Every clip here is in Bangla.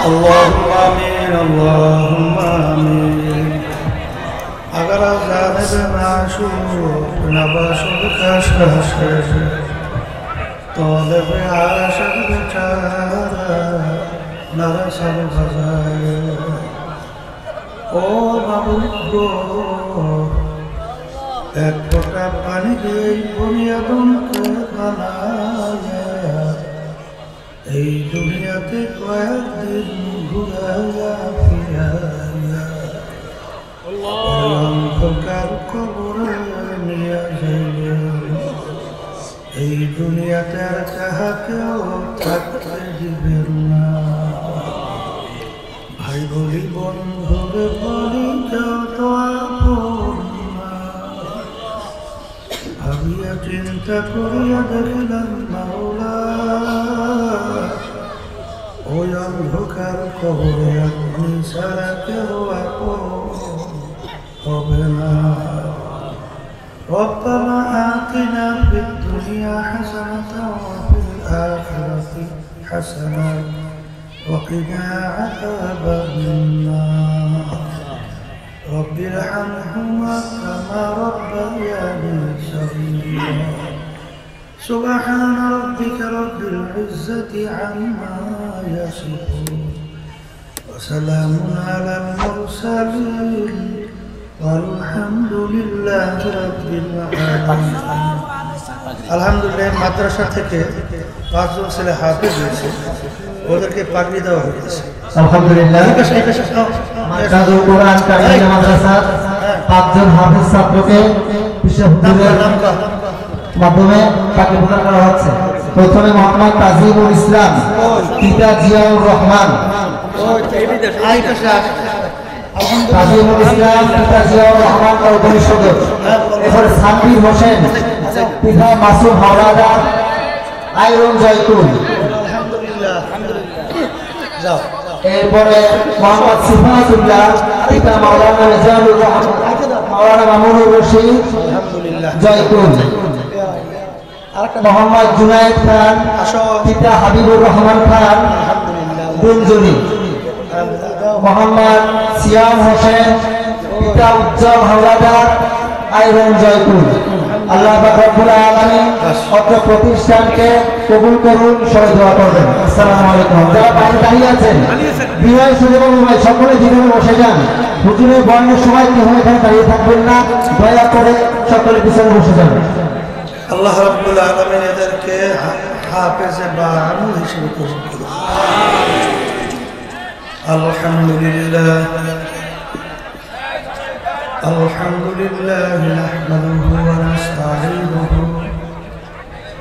اللهم آمين اللهم آمين اگر از جانب معشوق نباشد کشش طالب عاشق بیچاره نرسد غزای ও মাবুদ এক ফোঁটা পানি দিয়ে বুনিয়াদকে বানায়া এই দুনিয়াতে কয়েকদিন ঘুরাইয়া ফিরাইয়া অন্ধকার কবরে নিয়ে যাইবে এই দুনিয়াতে আর কাহাকেও থাকতে দিবেন না ভাই বলি বন্ধুরে বলি কেউ তো আপন না ভাবিয়া চিন্তা করিয়া দেখলাম মাওলা ওই অন্ধকার কবরে আপনি ছাড়া কেউ আপন হবে না ربنا آتنا في الدنيا حسنة وفي الآخرة حسنة وقنا عذاب النار رب ارحمهما كما ربياني صغيرا سبحان ربك رب العزة عما يصفون وسلام على المرسلين والحمد لله رب العالمين আলহামদুলিল্লাহ মাদ্রাসা থেকে 5 জন ছেলে হাফেজ হয়েছে ওদেরকে পাগড়ি দেওয়া হয়েছে আলহামদুলিল্লাহ মাদ্রাসাতুল কোরআন কারিম মাদ্রাসার 5 জন হাফেজ ছাত্রকে বিশ্ববিদ্যালয়ের মাধ্যমে পাগড়ি প্রদান করা হচ্ছে প্রথমে মোহাম্মদ তাজিমুল ইসলাম পিতা জিয়াউর রহমান তাজিমুল ইসলাম পিতা জিয়াউর রহমান ও পরিষদের এরপর সাব্বির হোসেন পিতা মাসুম হাওলাদার আইরন জয়তুল এরপরে মোহাম্মদ সিফাতুল্লাহ পিতা মাওলানা রেজাউল রহমান মাওলানা মামুনুর রশিদ জয়তুল মোহাম্মদ জুনায়েদ খান পিতা হাবিবুর রহমান খান গুঞ্জুনি মোহাম্মদ সিয়াম হোসেন পিতা উজ্জ্বল হাওলাদার আইরন জয়পুর আল্লাহ পাক রব্বুল আলামিন অত্র প্রতিষ্ঠানকে কবুল করুন সবাই দোয়া করবেন আসসালামু আলাইকুম যারা বাইরে দাঁড়িয়ে আছেন বিনয় সুযোগ ভাই সকলে যেখানে বসে যান হুজুরের বর্ণের সময় কেউ এখানে দাঁড়িয়ে থাকবেন না দয়া করে সকলে পিছনে বসে যান আল্লাহ রাব্বুল আলামিন এদেরকে হাফেজে বাআমুল হিসেবে কবুল করুন আলহামদুলিল্লাহ الحمد لله نحمده ونستعينه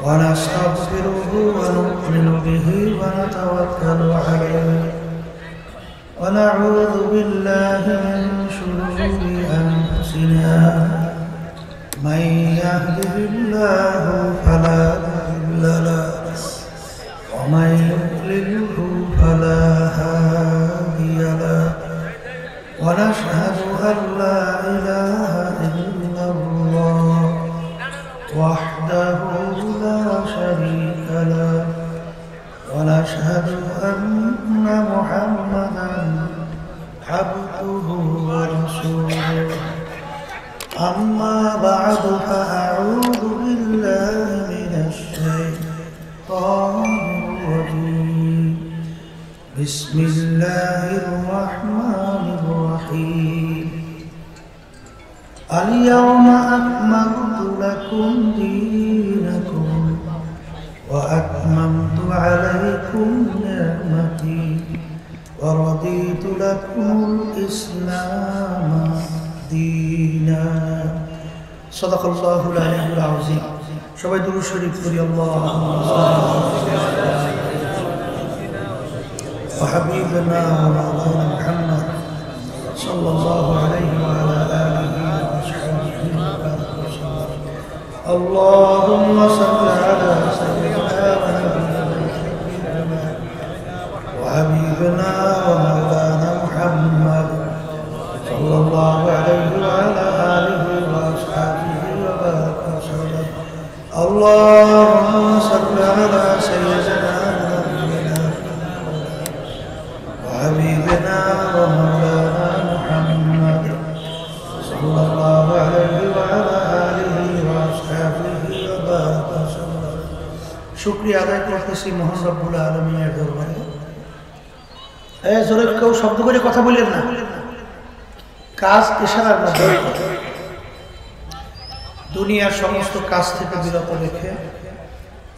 ونستغفره ونؤمن به ونتوكل عليه ونعوذ بالله من شرور أنفسنا من يهده الله فلا مضل له ومن يضلله فلا هادي له ونشهد أن لا إله إلا الله وحده لا شريك له ونشهد أن محمدا عبده ورسوله أما بعد فأعوذ بالله من الشيطان الرجيم بسم الله الرحمن الرحيم اليوم أكملت لكم دينكم وأتممت عليكم نعمتي ورضيت لكم الإسلام دينا صدق الله العلي العظيم সবাই দুরূদ শরীফ পড়ি আল্লাহুম্মা وحبيبنا ومولانا محمد صلى الله عليه وعلى آله وصحبه وسلم اللهم صل على سيدنا ونبينا وحبيبنا ومولانا محمد صلى الله عليه وعلى آله وصحبه وبارك وسلم اللهم صل على سيدنا শুকরিয়া আদায় করতেছি মহান রব্বুল আলামিনের দরবারে। জোরে কেউ শব্দ করে কথা বললেন না, কাজ ইশারার মধ্যে। দুনিয়ার সমস্ত কাজ থেকে বিরত রেখে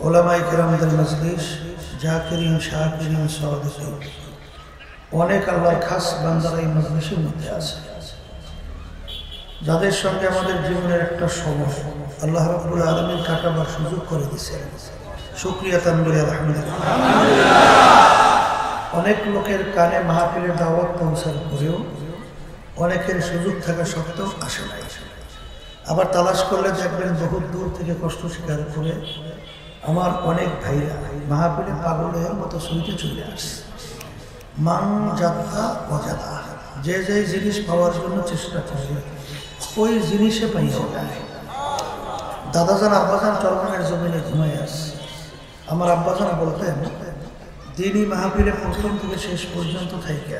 ওলামায়ে কেরামদের মজলিস, জাকিরিন শাকিরিন সাদিকিন, অনেক আল্লাহর খাস বান্দারা এই মজলিসের মধ্যে আছে, যাদের সঙ্গে আমাদের জীবনের একটা সময় আল্লাহ রাব্বুল আলামিন কাটাবার সুযোগ করে দিয়েছেন। শুকরিয়া তানবীর আলহামদুলিল্লাহ। অনেক লোকের কানে মাহফিলের দাওয়াত পৌঁছার পরেও অনেকের সুযোগ থাকা সত্ত্বেও আসে নাই। আবার তালাশ করলে দেখবেন বহু দূর থেকে কষ্ট স্বীকার করে আমার অনেক ভাইরা মাহফিলে পাগলের মতো সুইটে চলে আসে। মান যাত্রা অজাদা, যে যে জিনিস পাওয়ার জন্য চেষ্টা করে ওই জিনিসে পাইয়া যায়। দাদাজান আব্বাজান চরমানের জমিনে ঘুমাই আসছে। আমার আব্বাজান বলতেন, দিনই মাহফিলে প্রথম থেকে শেষ পর্যন্ত থেকে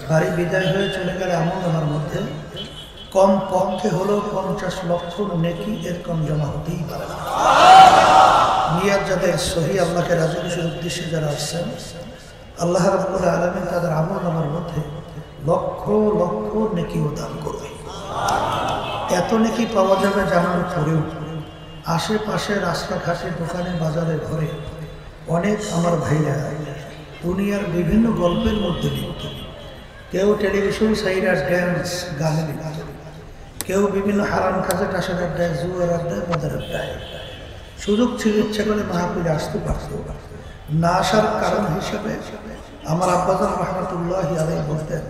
বাড়ি বিদায় হয়ে চলে গেলে আমার মধ্যে কম পক্ষে হলেও 50 লক্ষ নেকি এর কম জমা হতেই পারে না। নিয়াত যাদের সহি, আল্লাহকে রাজি খুশির উদ্দেশ্যে যারা আসছেন, আল্লাহ রাব্বুল আলামিন তাদের আমল নামার মধ্যে লক্ষ লক্ষ নেকিও দান করবে। এত নেকি পাওয়া যাবে জানার পরেও আশেপাশে রাস্তাঘাটে, দোকানে, বাজারে, ঘরে অনেক আমার ভাইরা দুনিয়ার বিভিন্ন গল্পের মধ্যে লিপ্ত। কেউ টেলিভিশন সাইডার ড্যান্স গানে লিপ্ত, কেউ বিভিন্ন হারাম কাজে টাসার আড্ডায়, জুয়ার আড্ডায়, মদের আড্ডায়। সুযোগ ছিল, ইচ্ছা করে মাহফিলে আসতে পারত না। আসার কারণ হিসেবে আমার আব্বাজান রহমতুল্লাহ আলাইহি বলতেন,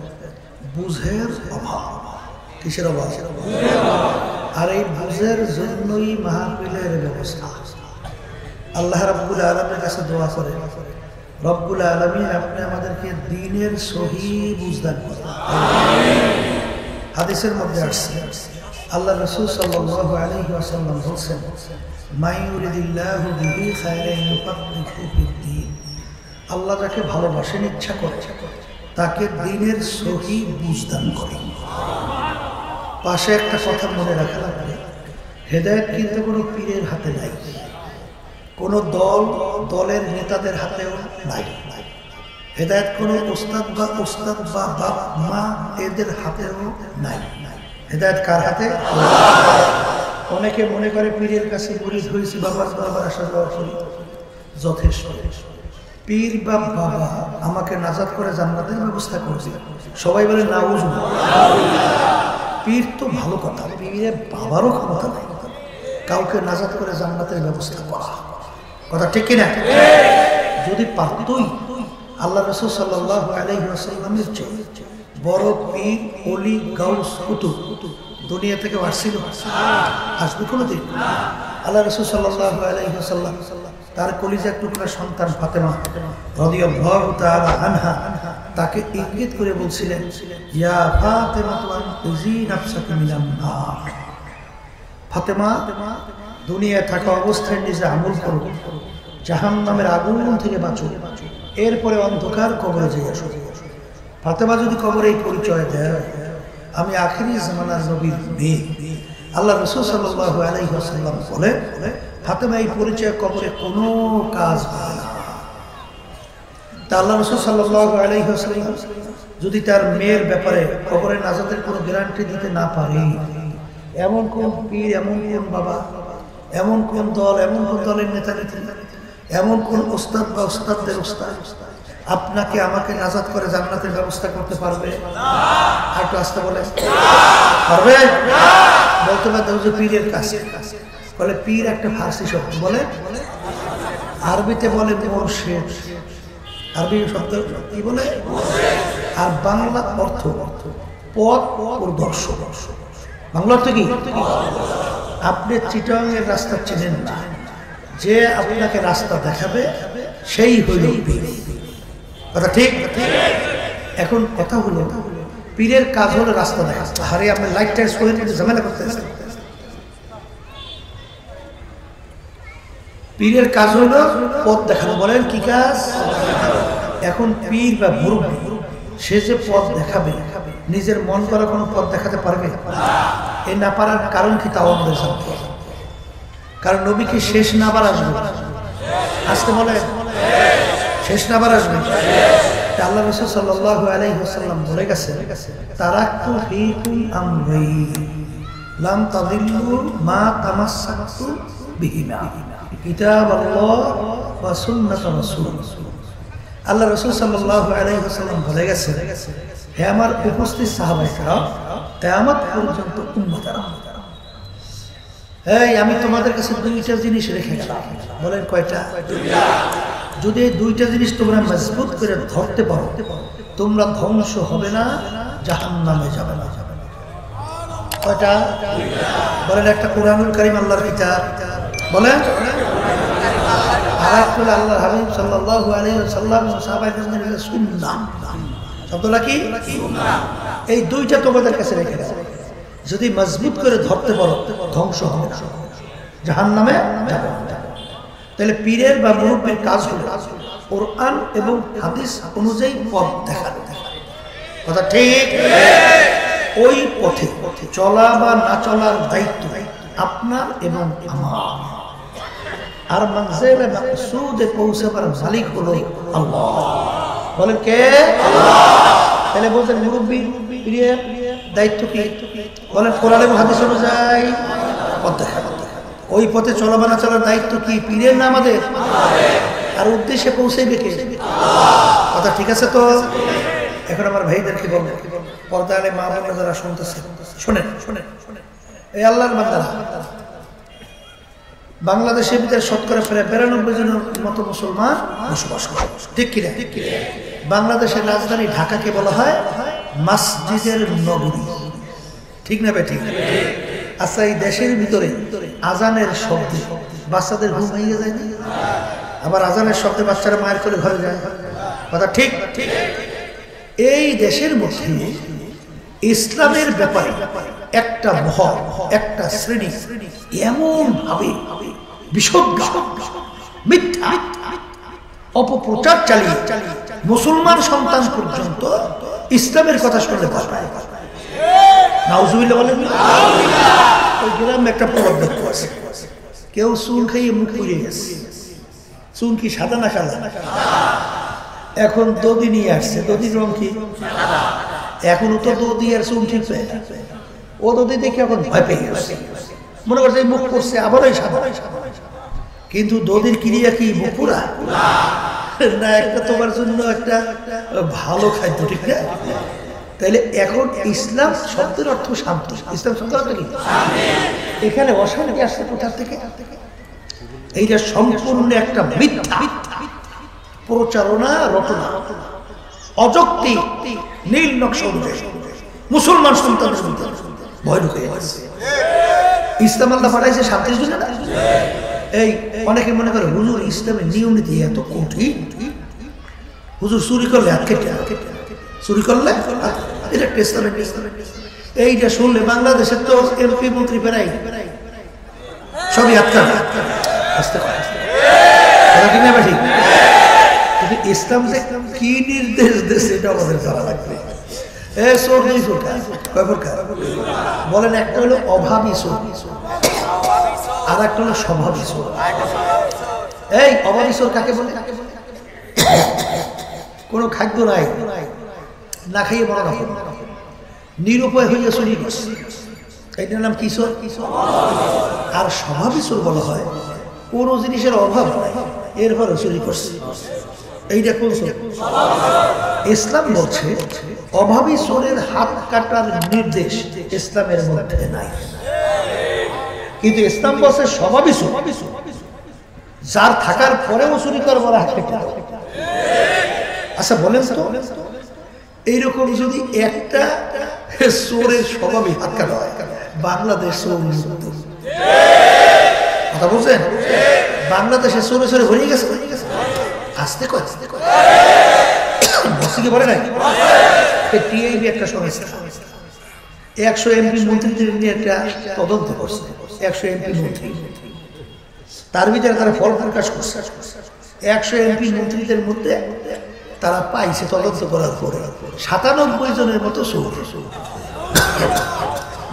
বুঝের অভাব। কিসের অভাব? আর এই বুঝের জন্যই মাহফিলের ব্যবস্থা। আল্লাহ রাব্বুল আলামিনের কাছে দোয়া করে, রব্বুল আলামিন আপনি আমাদেরকে দ্বীনের সহি বুঝদান করেন। হাদিসের মধ্যে আসছে, আল্লাহ রাসূল সাল্লাল্লাহু আলাইহি ওয়াসাল্লাম বলেছেন, মান ইউরিদিল্লাহু বিহি খায়রান ইউফাক্কিহু ফিদ্দীন। আল্লাহ যাকে ভালোবাসেন, ইচ্ছা করে, তাকে দ্বীনের সহি বুঝদান করেন। পাশে একটা কথা মনে রাখা লাগবে, হেদায়েত কিন্তু কোনো পীরের হাতে নাই, কোনো দলের নেতাদের হাতেও নাই। হেদায়েত কোনো ওস্তাদ বা বাপ মা এদের হাতেও নাই। হেদায়েত কার হাতে? অনেকে মনে করে পীরের কাছে মুরিদ হয়েছি, বাবার দরবার আসা যাওয়া করি, যথেষ্ট। পীর বা বাবা আমাকে নাজাত করে জান্নাতের ব্যবস্থা করছে। সবাই বলে নাউজুবিল্লাহ। পীর তো ভালো কথা, পীরের বাবারও ক্ষমতা নাই কাউকে নাজাত করে জান্নাতের ব্যবস্থা করা। কথা ঠিক কিনা? যদি পারতই, আল্লাহ রাসূল সাল্লাল্লাহু আলাইহি ওয়াসাল্লামের চেয়ে বড় পীর, ওলি, গাউস, কুতুব দুনিয়া থেকে আসছিল, আসবে কোনোদিন? আল্লাহ রাসূল সাল্লাল্লাহু আলাইহি ওয়াসাল্লাম তার কলিজার টুকরা সন্তান ফাতেমা রাদিয়াল্লাহু তাআলা আনহা তাকে ইঙ্গিত করে বলছিলেন, ইয়া ফাতেমা তুনজি নাফসাকা মিনান নার। ফাতেমা, দুনিয়ায় থাকা অবস্থায় নিজে আমল করো, জাহান্নামের আগুন থেকে বাঁচো, এরপরে অন্ধকার কবরে যেয়ে আসো। ফাতেমা যদি কবরে এই পরিচয় দেয়, আমি আখিরি জামানার নবীর মেয়ে, আল্লাহ রাসূল সাল্লাল্লাহু আলাইহি ওয়াসাল্লাম বলে, ফাতেমা এই পরিচয় কবরে কোনো কাজ পাবে না। তা আল্লাহ রাসূল সাল্লাল্লাহু আলাইহি ওয়াসাল্লাম যদি তার মেয়ের ব্যাপারে কবরে নাজাতের কোনো গ্যারান্টি দিতে না পারে, এমন কোন পীর, এমন কোন বাবা, এমন কোন দল, এমন কোন দলের নেতা নেত্রী, এমন কোন ওস্তাদ বা ওস্তাদদের ওস্তাদ আপনাকে আমাকে নাজাত করে জান্নাতের ব্যবস্থা করতে পারবে? আর একটু আসতে বলে পারবে? বলতে পারবে যে পীরের কাছে বলে, পীর একটা ফার্সি শব্দ, বলে আরবিতে বলে মুর্শিদ, আরবি শব্দ কি বলে, আর বাংলা অর্থ পথ প্রদর্শক। বাংলা অর্থ কি? আপনি চিটাগাংয়ের রাস্তা চেনেন না, যে আপনাকে রাস্তা দেখাবে সেই হইল পীর। কথা ঠিক? এখন কথা হলো, পীরের কাজ হলো রাস্তা দেখা। হারে আপনি লাইট টাইট করে ঝামেলা করতে আসেন। পীরের কাজ হলো পথ দেখানো। বলেন কি কাজ? এখন পীর বা মুরব্বি, সে যে পথ দেখাবে, নিজের মন করা কোনো পথ দেখাতে পারবে? এই না পারার কারণ কি, তাও আমাদের জানতে হবে। কারণ নবী কি শেষ না আবার আসবে? আসতে বলে শেষ না আবার আসবে। আল্লাহ রাসূল সাল্লাল্লাহু আলাইহি ওয়াসাল্লাম বলে গেছে, তারাকতু ফীকুম আমরাইন লাম তাদিল্লু মা তামাসসাকতু বিহিমা কিতাবাল্লাহ ওয়া সুন্নাত রাসূল। আল্লাহ রাসূল সাল্লাল্লাহু আলাইহি ওয়াসাল্লাম বলে গেছে, হে আমার উপস্থিত সাহাবায়ে-কেরাম, কিয়ামত পর্যন্ত উম্মতেরা, এই আমি তোমাদের কাছে দুইটা জিনিস রেখে গেলাম। বলেন কয়টা? যদি এই দুইটা জিনিস তোমরা মজবুত করে ধরতে পারো, তোমরা ধ্বংস হবে না, জাহান্নামে যাবে না। কয়টা? বলেন একটা কুরআনুল কারীম, আল্লাহর কিতাব। বলেন আর একটা হলো আল্লাহর হাবিব সাল্লাল্লাহু আলাইহি ওয়াসাল্লাম সাহাবায়ে-কেরামের সুন্নাহ। শব্দটা কি? সুন্নাহ। এই দুইটা তোমাদের কাছে রেখে দাও, যদি মজবুত করে ধরতে পারো ধ্বংস হবে না, জাহান্নামে যাবে না। তাহলে পীরের বা মুরব্বির কাজ হলো কোরআন এবং হাদিস অনুযায়ী পথ দেখানো। কথা ঠিক? ওই পথে চলা বা না চলার দায়িত্ব আপনার এবং আমার। আর মানজিলে মাকসুদে পৌঁছাবার মালিক হলো আল্লাহ। বলেন কে? আল্লাহ। তাহলে বলছেন মুরব্বি পীরের দায়িত্ব কি? বলেন কোরআন এবং হাদিস অনুযায়ী পথ দেখানো। ওই পথে চলা বা না চলার দায়িত্ব কি পীরের না আমাদের? আর উদ্দেশ্যে পৌঁছাইবে কে? কথা ঠিক আছে তো? এখন আমার ভাইদেরকে বলবো, পর্দা আলে মা বোনেরা যারা শুনতেছে, শোনেন শোনেন শোনেন, এই আল্লাহর বান্দারা, বাংলাদেশের ভিতরে শতকরা প্রায় 92 জনের মতো মুসলমান বসবাস করে, ঠিক কিনা? বাংলাদেশের রাজধানী ঢাকাকে বলা হয় মসজিদের নগরী, ঠিক না বেঠিক? আচ্ছা, এই দেশের ভিতরে আজানের শব্দে বাচ্চাদের ঘুম ভেঙে যায় না? আবার আজানের শব্দে বাচ্চারা মায়ের করে ঘরে যায়। কথা ঠিক? এই দেশের মধ্যে ইসলামের ব্যাপারে একটা মহল, একটা শ্রেণী এমন ভাবে বিশুদ্ধ মিথ্যা অপপ্রচার চালিয়ে মুসলমান সন্তান পর্যন্ত ইসলামের কথা শুনলে ভয় পায়। নাউজুবিল্লাহ বলেন। ওই গ্রামে একটা প্রবাদ বাক্য আছে, কেউ চুন খাইয়ে মুখ পুড়িয়ে গেছে। চুন কি সাদা না কালা? এখন দধি নিয়ে আসছে, দধির রং কি? এখনো তো দধি আর চুন ঠিক হয় না। ও দধি দেখে এখন ভয় পেয়ে গেছে, মনে করছে মুখ করছে আবারই সাদা। কিন্তু দধির ক্রিয়া কি মুখ পুরা না? একটা তোমার জন্য একটা ভালো খাদ্য, ঠিক না? তাইলে এখন ইসলাম শব্দের অর্থ শান্তি। ইসলাম শব্দের অর্থ কি? এখানে অশান্তি আসছে কোথা থেকে? এইটা সম্পূর্ণ একটা মিথ্যা প্রচারণা, রটনা, অযৌক্তিক নীল নকশা অনুযায়ী মুসলমান সন্তানের ভিতরে ভয় ঢুকে যাচ্ছে। ইসলাম আল্লাহ পাঠাইছে শান্তির জন্য না? এই অনেকে মনে করে হুজুর ইসলামের নিয়ম নীতি এত কঠিন, হুজুর চুরি করলে হাত কেটে, চুরি করলে এটা ইসলামের। এইটা শুনলে বাংলাদেশের তো এমপি মন্ত্রী প্রায় সবই হাত কাটে। আসতে পারে কিনা ঠিক? কিন্তু ইসলাম যে কি নির্দেশ দেয় সেটা আমাদের জানা লাগবে। চোর দুই প্রকার, কয় প্রকার বলেন? একটা হলো অভাবী চোর, আর একটা হলো স্বভাবী চোর। এই অভাবী চোর কাকে বলে? কোনো খাদ্য নাই, না খাইয়ে মনে রাখো, নিরুপায় হইয়া চুরি করছে, এইটার নাম কি চোর? আর স্বভাবী চোর বলা হয় কোন জিনিসের অভাব নাই, এরপরে চুরি করছে, এইটা কোন চোর? ইসলাম বলছে অভাবী চোরের হাত কাটার নির্দেশ ইসলামের মধ্যে নাই, কিন্তু ইসলাম বলছে স্বভাবী চোর, যার থাকার পরেও চুরি করবার হাত কেটে। আচ্ছা বলেন তো, এইরকম যদি একটা চোরের স্বভাবে হাত কাটা হয়, বাংলাদেশ চোর মুক্ত। কথা বলছেন? বাংলাদেশে চোরে চোরে ভরে গেছে। আসতে কয় বসে কি বলে নাই? টিআইবি একটা সংস্থা 100 এমপি মন্ত্রীদের নিয়ে একটা তদন্ত করছে। 100 এমপি মন্ত্রী, তার ভিতরে তারা ফল প্রকাশ করছে। 100 এমপি মন্ত্রীদের মধ্যে তারা পাইছে তদন্ত করার পরে 97 জনের মতো চোর,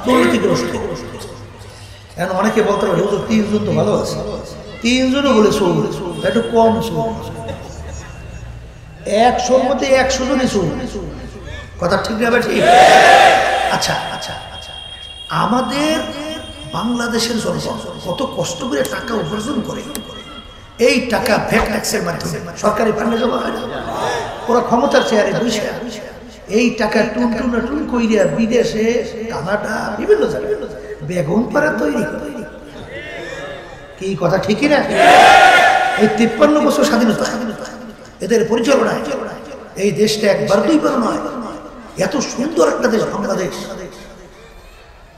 দুর্নীতিগ্রস্ত। এখন অনেকে বলতে পারে হুজুর 30 জন তো ভালো আছে, 3জনও বলে 100, একটু কম 100, 100-র মধ্যে 100 জনই 100। কথা ঠিক না ভাই? ঠিক। আচ্ছা আচ্ছা আচ্ছা, আমাদের বাংলাদেশের জনগণ কত কষ্ট করে টাকা উপার্জন করে, এই টাকা ভ্যাট ট্যাক্সের মাধ্যমে সরকারি ফান্ডে জমা হয় না। ওরা ক্ষমতার চেয়ারে বসে এই টাকা টুন কইরা বিদেশে, কানাডা, বিভিন্ন জায়গায় বেগম পাড়া তৈরি করে। কি কথা ঠিকই না? এই 53 বছর স্বাধীনতা, এদের পরিচালনায় এই দেশটা একবার দুইবার নয়, এত সুন্দর একটা দেশ বাংলাদেশ।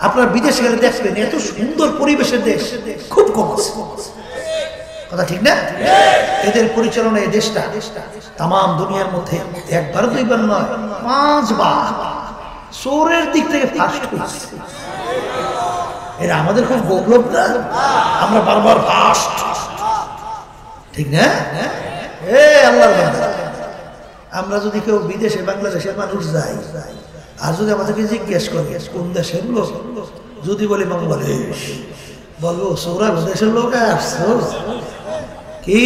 আপনার বিদেশে গেলে দেখবেন এত সুন্দর পরিবেশের দেশ খুব কম আছে। কথা ঠিক না? এদের পরিচালনায় এই দেশটা তাম দুনিয়ার মধ্যে একবার দুইবার নয়, 5 বার চোরের দিক থেকে ফার্স্ট হয়েছে। এরা আমাদের খুব গৌরব না? আমরা বারবার ফার্স্ট, ঠিক না? আল্লাহর বান্দা, আমরা যদি কেউ বিদেশে বাংলাদেশের মানুষ যাই আর যদি আমাদেরকে জিজ্ঞেস করে কোন দেশের লোক, যদি বলি বাংলাদেশ, বলবো সৌরা দেশের লোক আসছো। কি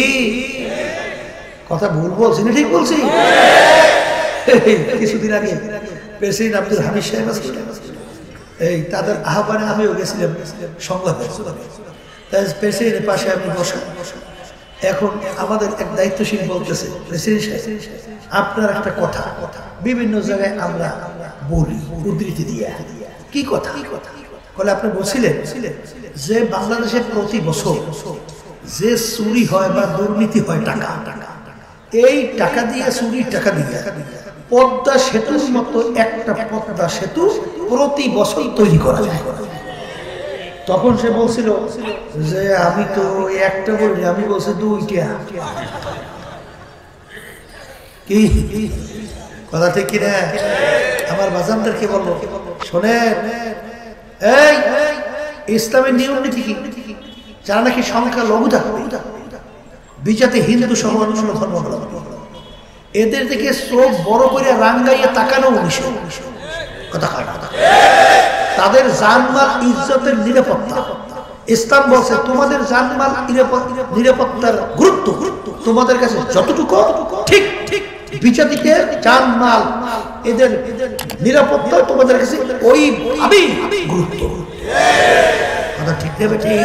কথা ভুল বলছি না ঠিক বলছি? কিছুদিন আগে প্রেসিডেন্ট আব্দুল হামিদ সাহেব এই তাদের আহ্বানে আমিও গেছিলাম সংলাপে। প্রেসিডেন্টের পাশে আমি বসা, এখন আমাদের এক দায়িত্বশীল বলতেছে, প্রেসিডেন্ট সাহেব আপনার একটা কথা বিভিন্ন জায়গায় আমরা বলি উদ্ধৃতি দিয়ে। কি কথা? বলে আপনি বলছিলেন যে বাংলাদেশে প্রতি বছর যে চুরি হয় বা দুর্নীতি হয় টাকা, এই টাকা দিয়ে চুরির টাকা দিয়ে পদ্মা সেতুর মতো একটা পদ্মা সেতু প্রতি বছর তৈরি করা যায়। তখন সে বলছিল যে আমি তো একটা বলি, আমি বলছি 2টা। কি কথা ঠিক কিনা? আমার বাজানদেরকে বলবো, শোনেন এই ইসলামের নিয়ম নীতি কি, যারা নাকি সংখ্যা লঘু থাকবে, বিজাতি হিন্দু সহ অন্যান্য ধর্মাবলম্বী, এদের দিকে চোখ বড় করে রাঙ্গাইয়া তাকানো নিষেধ। কথা তাদের জানমাল ইজ্জতের নিরাপত্তা, ইসলাম বলছে তোমাদের জানমাল নিরাপত্তার গুরুত্ব তোমাদের কাছে যতটুকু, ঠিক ঠিক বিজাতিদের জানমাল এদের নিরাপত্তা তোমাদের কাছে ওই ভাবেই গুরুত্ব। কথা ঠিক দেবে? ঠিক।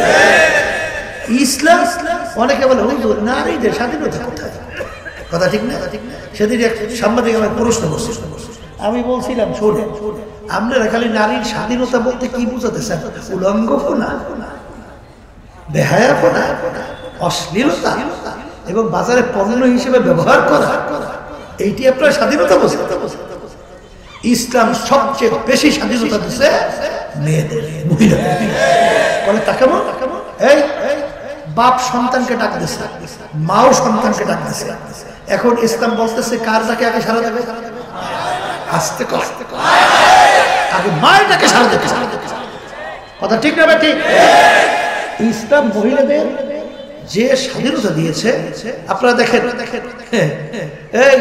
ইসলাম অনেকে বলে হুজুর নারীদের স্বাধীনতা কোথায়? কথা ঠিক না? সেদিন এক সাংবাদিক আমার প্রশ্ন করছে, আমি বলছিলাম শোনেন আপনারা খালি নারীর স্বাধীনতা বলতে কি বুঝাতে চান? উলঙ্গপনা, বেহায়াপনা, অশ্লীলতা এবং বাজারে পণ্য হিসেবে ব্যবহার করা, এইটি আপনার স্বাধীনতা বোঝাতে? ইসলাম সবচেয়ে বেশি স্বাধীনতা দিচ্ছে মেয়েদের, মহিলাদের। বলে তাকে এই বাপ সন্তানকে ডাক দিচ্ছে, মাও সন্তানকে ডাক দিচ্ছে। এখন ইসলাম বলতেছে কার ডাকে আগে সাড়া দেবে? আস্তে আস্তে আগে মায়ের ডাকে সাড়া দেবে। কথা ঠিক না? ঠিক। ইসলাম মহিলাদের যে স্বাধীনতা দিয়েছে, আপনারা দেখেন এই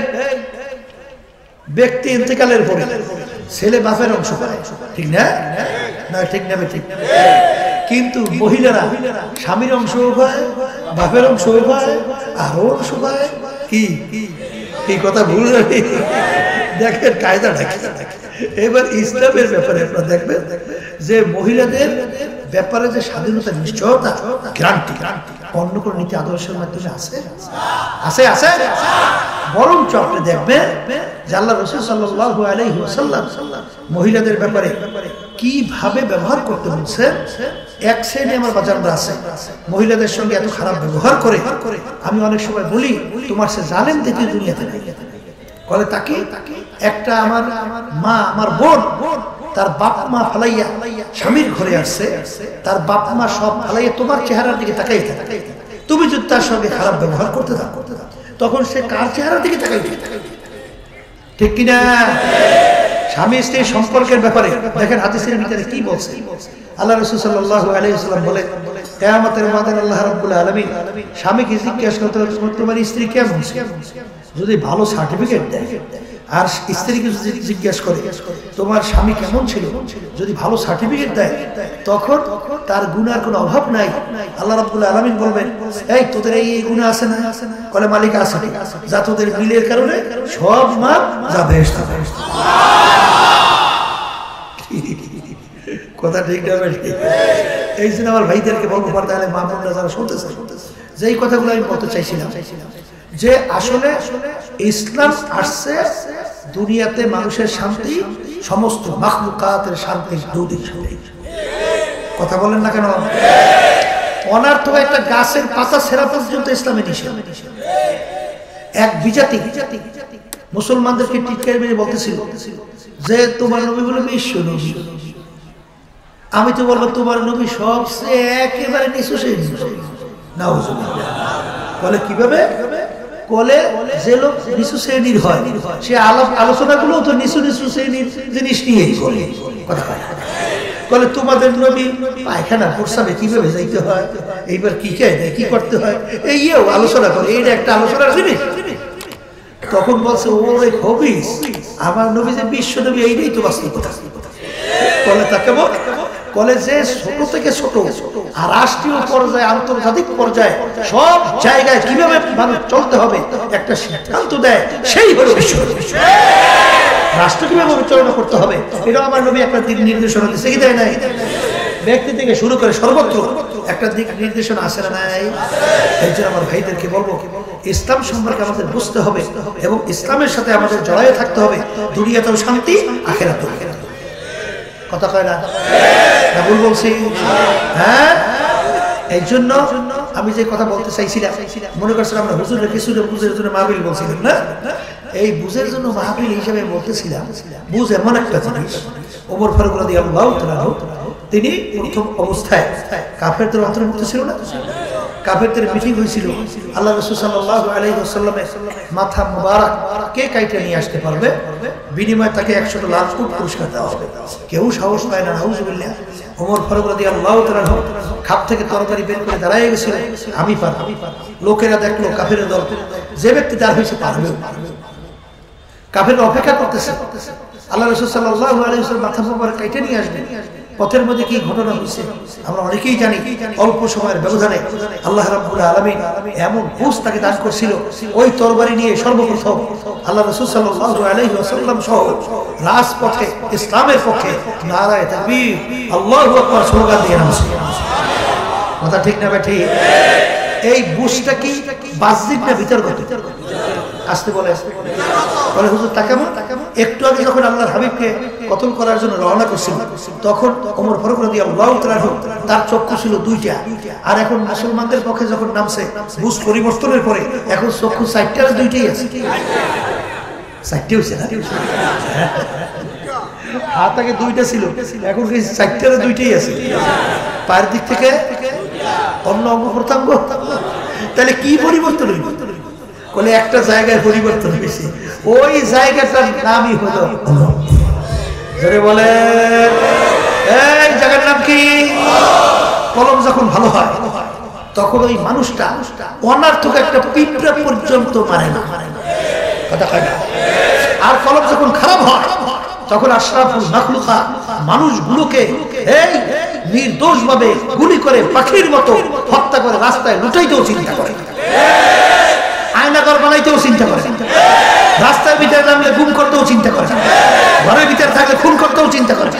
ব্যক্তি ইন্তেকালের পরে ছেলে বাপের অংশ পায়, ঠিক না? না ঠিক না? ঠিক। কিন্তু মহিলারা স্বামীর অংশ পায়, বাপের অংশ পায়, আরো অংশ পায়। কি এই কথা ভুল দেখেন কায়দা ডাকে। এবার ইসলামের ব্যাপারে আপনারা দেখবেন যে মহিলাদের ব্যাপারে যে স্বাধীনতা, নিশ্চয়তা, গ্যারান্টি অন্য কোন নীতি আদর্শের মাধ্যমে আছে? আছে আছে বরঞ্চ আপনি দেখবেন যে আল্লাহ রাসূল সাল্লাল্লাহু আলাইহি ওয়াসাল্লাম মহিলাদের ব্যাপারে কিভাবে ব্যবহার করতে বলছেন। এক শ্রেণী আমার বাজাররা আছে মহিলাদের সঙ্গে এত খারাপ ব্যবহার করে, আমি অনেক সময় বলি তোমার সে জালেম দ্বিতীয় দুনিয়াতে নেই। বলে তাকে একটা আমার মা, আমার বোন, তার বাপ মা ফালাইয়া স্বামীর ঘরে আসছে, তার বাপ মা সব ফালাইয়া তোমার চেহারার দিকে তাকাই থাকে, তুমি যদি তার সঙ্গে খারাপ ব্যবহার করতে থাকো তখন সে কার চেহারার দিকে তাকাই থাকে? ঠিক কিনা? স্বামী স্ত্রীর সম্পর্কের ব্যাপারে দেখেন হাদিসের ভিতরে কি বলছে। আল্লাহ রাসূল সাল্লাল্লাহু আলাইহি ওয়াসাল্লাম বলেন কিয়ামতের মাঠে আল্লাহ রাব্বুল আলামিন স্বামীকে জিজ্ঞাসা করতে, তোমার স্ত্রী কেমন? যদি ভালো সার্টিফিকেট দেয় আর স্ত্রীকে যদি জিজ্ঞেস করে তোমার স্বামী কেমন ছিল, যদি ভালো সার্টিফিকেট দেয় তখন তার গুনার কোনো অভাব নাই। আল্লাহ রাব্বুল আলামিন বলবেন এই তোদের এই গুনাহ আছে না? বলে মালিক আছে, যা তোদের মিলের কারণে সব মাপ যাবে। কথা ঠিক না? এই জন্য আমার ভাইদেরকে বলবো, পর্দায় মা বোনরা যারা শুনতেছে, যে এই কথাগুলো আমি বলতে চাইছিলাম যে আসলে ইসলাম আসছে দুনিয়াতে মানুষের শান্তি, সমস্ত মাখলুকাতের শান্তি, দুদিক শান্তি। কথা বলেন না কেন? অনার্থ একটা গাছের পাতা ছেঁড়া পর্যন্ত ইসলামে নিষেধ। এক বিজাতি মুসলমানদেরকে টিটকারি মেরে বলতেছিল যে তোমার নবী বলে বিশ্ব নবী। আমি তো বলবো তোমার নবী সবচেয়ে একেবারে নিচু শ্রেণীর। বলে কিভাবে? বলে যে লোক নিচু শ্রেণীর হয় সে আলোচনাগুলো তো নিচু নিচু শ্রেণীর জিনিস নিয়েই করে কথা হয়। বলে তোমাদের নবী পায়খানা প্রস্রাবে কিভাবে যাইতে হয়, এইবার কি কি করতে হয়, এইও আলোচনা করে। এইটা একটা আলোচনার জিনিস। তখন বলছে ওরে হবিস, আমার নবী যে বিশ্ব নবী, এইটাই তো বাস্তবতা। বলে তাকে বল বলে যে ছোট থেকে ছোট আর রাষ্ট্রীয় পর্যায়ে, আন্তর্জাতিক পর্যায়ে সব জায়গায় কিভাবে মানুষ চলতে হবে একটা সিদ্ধান্ত দেয়, সেই হলো বিশ্ব। রাষ্ট্র কিভাবে পরিচালনা করতে হবে এটা আমার নবী একটা দিক নির্দেশনা দিচ্ছে কি দেয় নাই? ব্যক্তি থেকে শুরু করে সর্বত্র একটা দিক নির্দেশনা আসে না নাই? এই জন্য আমার ভাইদেরকে বলবো ইসলাম সম্পর্কে আমাদের বুঝতে হবে এবং ইসলামের সাথে আমাদের জড়ায়ে থাকতে হবে। দুনিয়াতেও শান্তি, আখিরাতেও। কথা কয় না? ভুল বলছি? হ্যাঁ, এই জন্য আমি যে কথা বলতে চাইছিলাম, মনে করছিলাম আমরা হুজুরের কিছু বুঝের জন্য মাহফিল বলছিলেন না? এই বুঝের জন্য মাহফিল হিসেবে বলতেছিলাম, বুঝ এমন একটা জিনিস। ওমর ফারুক রাদিয়াল্লাহু তাআলা তিনি প্রথম অবস্থায় কাফেরদের অন্তর্ভুক্ত ছিল না? কাফেরদের মিটিং হয়েছিল, আল্লাহ রাসূল সাল্লাল্লাহু আলাইহি ওয়াসাল্লামের মাথা মুবারক কে কাইটা নিয়ে আসতে পারবে, বিনিময়ে তাকে 100 লাখ কোটি পুরস্কার দেওয়া হবে। কেউ সাহস পায় না। নাউজুবিল্লাহ। ওমর ফারুক রাদিয়াল্লাহু তাআলা খাপ থেকে তরবারি বের করে দাঁড়ায় গেছিল, আমি পারব। লোকেরা দেখলো কাফেরের দল, যে ব্যক্তি দাঁড় হয়েছে পারবে। কাফেররা অপেক্ষা করতেছে, আল্লাহ রাসূল সাল্লাল্লাহু আলাইহি ওয়াসাল্লাম মাথা মুবারক কাইটা নিয়ে আসবে। পথের মধ্যে কি ঘটনা হয়েছে আমরা অনেকেই জানি। অল্প সময়ের ব্যবধানে আল্লাহ রাব্বুল আলামিন এমন বুঝ তাকে দান করছিল, ওই তরবারি নিয়ে সর্বপ্রথম আল্লাহ রাসূল সাল্লাল্লাহু আলাইহি ওয়াসাল্লাম সহ রাজপথে ইসলামের পক্ষে নারায়ে তাকবীর, আল্লাহু আকবার স্লোগান দিয়ে নামছে। কথা ঠিক না বেঠি? এই বুঝটা কি বাহ্যিক না ভিতরগত? আসতে বলে বলে হুজুর তাকামো। একটু আগে যখন আল্লাহর হাবিবকে কতল করার জন্য রওনা করছিল, তখন ওমর ফারুক রাদিয়াল্লাহু তাআলা তার চক্ষু ছিল দুইটা, আর এখন মুসলমানদের পক্ষে যখন নামছে বুঝ পরিবর্তনের পরে এখন চক্ষু 4টার দুইটাই আছে। 4টে হইছে না? হাত আগে 2টা ছিল, এখন 4টার দুইটাই আছে। পায়ের দিক থেকে অন্য অঙ্গ প্রত্যঙ্গ, তাহলে কি পরিবর্তন হইল? বলে একটা জায়গায় পরিবর্তন হয়েছে, ওই জায়গাটার নামই হলো জোরে বলে এই জায়গার নাম কি? কলম যখন ভালো হয় তখন ওই মানুষটা অনার্থক একটা পিঁপড়া পর্যন্ত মারে না। কথা কয় না? আর কলম যখন খারাপ হয় তখন আশরাফুল মাখলুকাত মানুষগুলোকে এই নির্দোষভাবে গুলি করে পাখির মতো হত্যা করে রাস্তায় লুটাইতেও চিন্তা করে, আয়নাঘর বানাইতেও চিন্তা করে, রাস্তার ভিতরে নামলে গুম করতেও চিন্তা করে, ঘরের ভিতরে থাকলে খুন করতেও চিন্তা করে,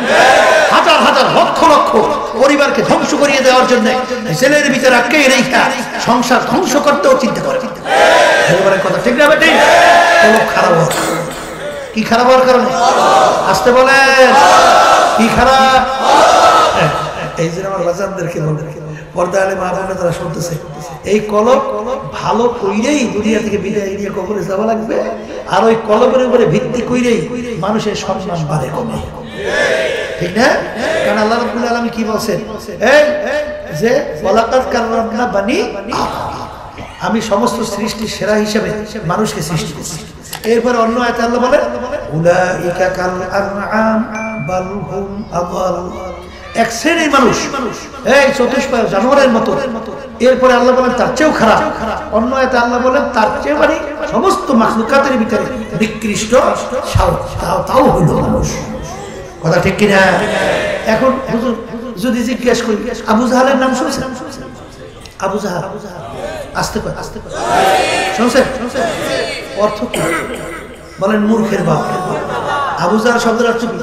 হাজার হাজার লক্ষ লক্ষ পরিবারকে ধ্বংস করিয়ে দেওয়ার জন্য ছেলের ভিতরে আটকে রেখা সংসার ধ্বংস করতেও চিন্তা করে। কথা ঠিক না বেটি? খারাপ কি খারাপ হওয়ার কারণে? আসতে বলে কি খারাপ? এই যে আমার বাচ্চাদেরকে পর্দায় মা বোনেরা তারা শুনতেছে, এই কলম ভালো কইরেই দুনিয়া থেকে বিদায় নিয়ে কবরে যাওয়া লাগবে, আর ওই কলমের উপরে ভিত্তি কইরেই মানুষের সম্মান বাড়ে কমে। ঠিক না? কারণ আল্লাহ রাব্বুল আলামিন কি বলছেন? এই যে ওয়ালাকাদ কাররামনা বানি আদম, আমি সমস্ত সৃষ্টির সেরা হিসেবে মানুষকে সৃষ্টি করেছি। এরপর অন্য আয়াতে আল্লাহ বলেন উলাইকা কাল আনআম বাল হুম আযাল, এক শ্রেণীর মানুষ এই চতুষ্পায় জানোয়ারের মতো, এরপরে আল্লাহ বলেন তার চেয়েও খারাপ, অন্য আয়াতে আল্লাহ বলেন তার চেয়ে মানে সমস্ত মাখলুকাতের ভিতরে নিকৃষ্ট তাও হইল মানুষ। কথা ঠিক কিনা? এখন যদি জিজ্ঞেস করি আবু জাহালের নাম শুনছেন? আবু জাহাল, আসতে পারে শুনছেন? অর্থ কি বলেন? মূর্খের বাপ। আবু জাহাল শব্দের অর্থ কি?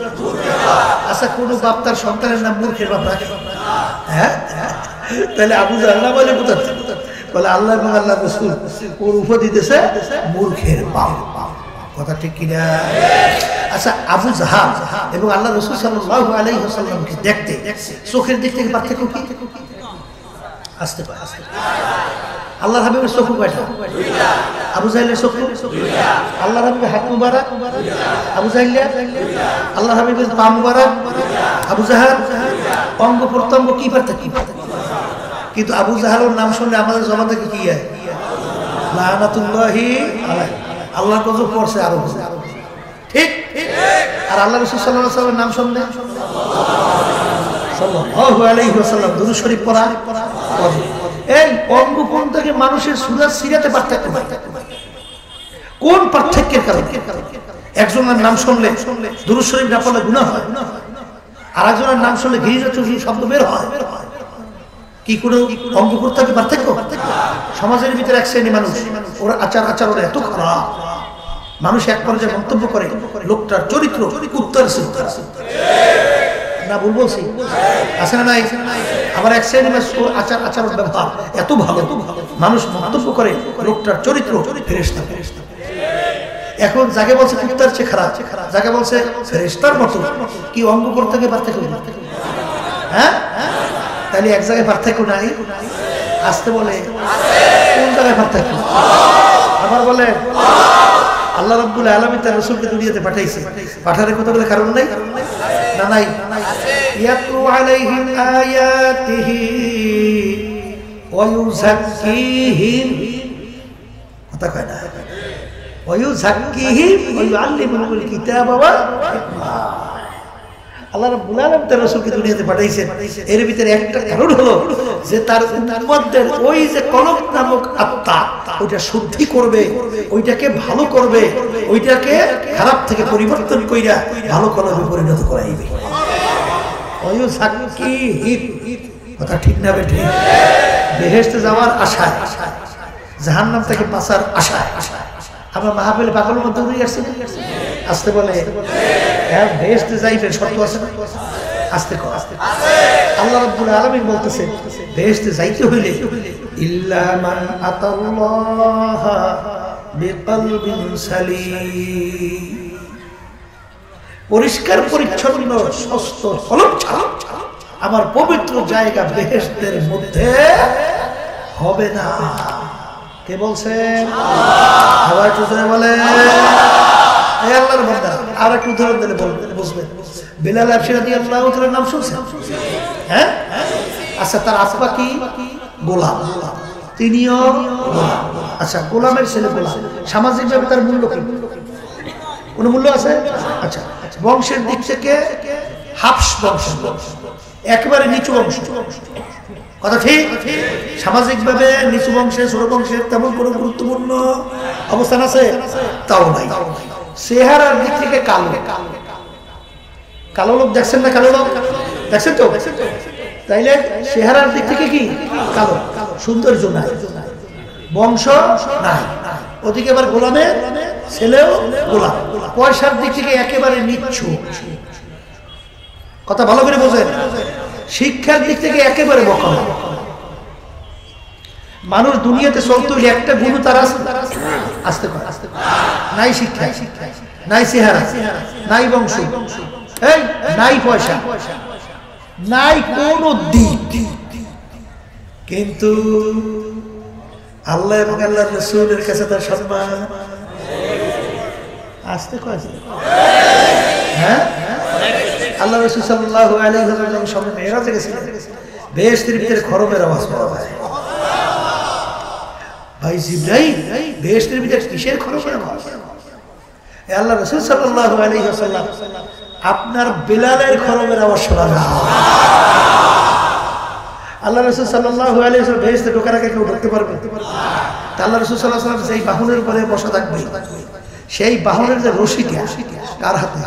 আচ্ছা, কোন বাপ তার সন্তানের নাম মূর্খের বাপ রাখে? হ্যাঁ, তাহলে আবু জাহাল না বলে কোথা বলে? আল্লাহ এবং আল্লাহ রাসূল ওর উপর দিতেছে মূর্খের বাপ। কথা ঠিক কিনা? আচ্ছা, আবু জাহাল এবং আল্লাহ রাসূল সাল্লাল্লাহু আলাইহি ওয়াসাল্লামকে দেখতে চোখের দিক থেকে পার্থক্য কি? আসতে পারে আল্লাহর হাবিবের চোখ কয়টা? আবু জাহেলের চোখ? আল্লাহর হাবিবের হাত মুবারক, আবু জাহেল। আল্লাহর হাবিবের পা মুবারক, আবু জাহাল। অঙ্গ প্রত্যঙ্গ কি পার্থক্য? কিন্তু আবু জাহালের নাম শুনলে আমাদের জবান থেকে কি হয়? লানাতুল্লাহি আলাইহি, আল্লাহর গজব পড়ছে আরো। ঠিক? আর আল্লাহ রাসূল সাল্লাল্লাহু আলাইহি ওয়াসাল্লামের নাম শুনলে সাল্লাল্লাহু আলাইহি ওয়াসাল্লাম দুরূদ শরীফ পড়া। এই অঙ্গ কোন থেকে মানুষের সুরাত সিরাতে পার্থক্য? কোন পার্থক্যের কারণে? একজনের নাম শুনলে দুরূদ শরীফ না পড়লে গুনাহ হয়, আর একজনের নাম শুনলে ঘৃণিত শব্দ বের হয়। কি কোনো অঙ্গ প্রত্যঙ্গে পার্থক্য? সমাজের ভিতরে এক শ্রেণী মানুষ, ওরা আচার ওরা এত খারাপ, মানুষ এক পর্যায়ে মন্তব্য করে লোকটার চরিত্র উত্তর না ভুল বলছি? আছে না নাই? আমার এক শ্রেণী মানুষ আচার ব্যবহার এত ভালো, মানুষ মন্তব্য করে লোকটার চরিত্র ফেরেশতা। এখন যাকে বলছে কুত্তার চেয়ে খারাপ, যাকে বলছে ফেরেশতার মতো, কি অঙ্গ প্রত্যঙ্গে পার্থক্য? হ্যাঁ, তাহলে এক জায়গায় পার্থক্য নাই? আসতে বলে কোন জায়গায় পার্থক্য? আবার বলে আল্লাহ রাব্বুল আলামিন তার রাসূলকে দুনিয়াতে পাঠাইছে, পাঠানোর কথা বলে কারণ নাই? না নাই? ইয়াতলু আলাইহিম আয়াতিহি ওয়া ইউযাক্কিহিম, কথা কয় না? ওয়া ইউযাক্কিহিম ওয়া ইউআল্লিমুহুমুল কিতাবা ওয়াল হিকমা। আল্লাহ রাব্বুল আলামিন তার রাসূলকে দুনিয়াতে পাঠাইছেন, এর ভিতরে একটা কারণ হলো যে তার উম্মতদের ওই যে কলব নামক আত্মা, ওইটা শুদ্ধি করবে, ওইটাকে ভালো করবে, ওইটাকে খারাপ থেকে পরিবর্তন কইরা ভালো কলবে পরিণত করাইবে। ওই সাকিহিম, কথা ঠিক না বেঠিক? বেহেশতে যাওয়ার আশায়, জাহান্নাম থেকে বাঁচার আশায় আমরা মাহফিলে পাগলের মধ্যে উড়ে আসছি। আসতে বলে হ্যাঁ, বেহেশতে যাইবেন, শর্ত আছে না? আস্তে কর। আল্লাহ রাব্বুল আলামিন বলতেছে বেহেশতে যাইতে হইলে ইল্লা মান আতাল্লাহ বিকলবিন সালিম, পরিষ্কার পরিচ্ছন্ন সুস্থ কলব ছাড়া আমার পবিত্র জায়গা বেহেশতের মধ্যে হবে না। কে বলছেন? আবার একটু জোরে বলে। এই আল্লাহর বান্দা, আর একটু উদাহরণ দিলে বুঝবেন। বিলাল হাবশী রাদিয়াল্লাহু তাআলার নাম শুনছেন? হ্যাঁ, আচ্ছা, তার আব্বা কি? গোলাম, তিনিও গোলাম। আচ্ছা, গোলামের ছেলে গোলাম, সামাজিকভাবে তার মূল্য কি? কোন মূল্য আছে? আচ্ছা, বংশের দিক থেকে হাবশ বংশ, একেবারে নিচু বংশ, কথা ঠিক? সামাজিকভাবে নিচু বংশে, ছোট বংশের তেমন কোনো গুরুত্বপূর্ণ অবস্থান আছে? তাও নাই। চেহারার দিক থেকে কালো, কালো লোক দেখছেন না? কালো লোক দেখছেন তো? তাইলে চেহারার দিক থেকে কি কালো? সৌন্দর্য নাই, বংশ নাই। ওদিকে আবার গোলামের ছেলেও গোলাম, পয়সার দিক থেকে একেবারে নিচ্ছু, কথা ভালো করে বোঝেন। শিক্ষার দিক থেকে একেবারে বোকা। মানুষ দুনিয়াতে চলতে হইলে একটা গুণ তার আসতে পারে, নাই শিক্ষা, নাই চেহারা, নাই বংশ, এই নাই পয়সা, নাই কোন দিক। কিন্তু আল্লাহ এবং আল্লাহর রাসূলের কাছে তার সম্মান আসতে কয়েছে। হ্যাঁ, আল্লাহ রাসূল সাল্লাল্লাহু আলাইহি ওয়াসাল্লাম সামনে মেরাজে গেছিলেন, বেহেশতের ভিতরে খরমের আওয়াজ পাওয়া যায়। ভাই জিবরাইল, বেহেশতের ভিতরে কিসের খরমের আওয়াজ? আল্লাহ রাসূল সাল্লাল্লাহু আলাইহি ওয়াসাল্লাম, আপনার বিলালের খরমের আওয়াজ শোনা যায়। আল্লাহ রাসূল সাল্লাল্লাহু আলাইহি ওয়াসাল্লাম বেহেশতে ঢোকার আগে কেউ ঢুকতে পারবে? তা আল্লাহ রাসূল সাল্লাল্লাহু আলাইহি ওয়াসাল্লাম যেই বাহনের উপরে বসা থাকবে, সেই বাহনের যে রশিটা কার হাতে?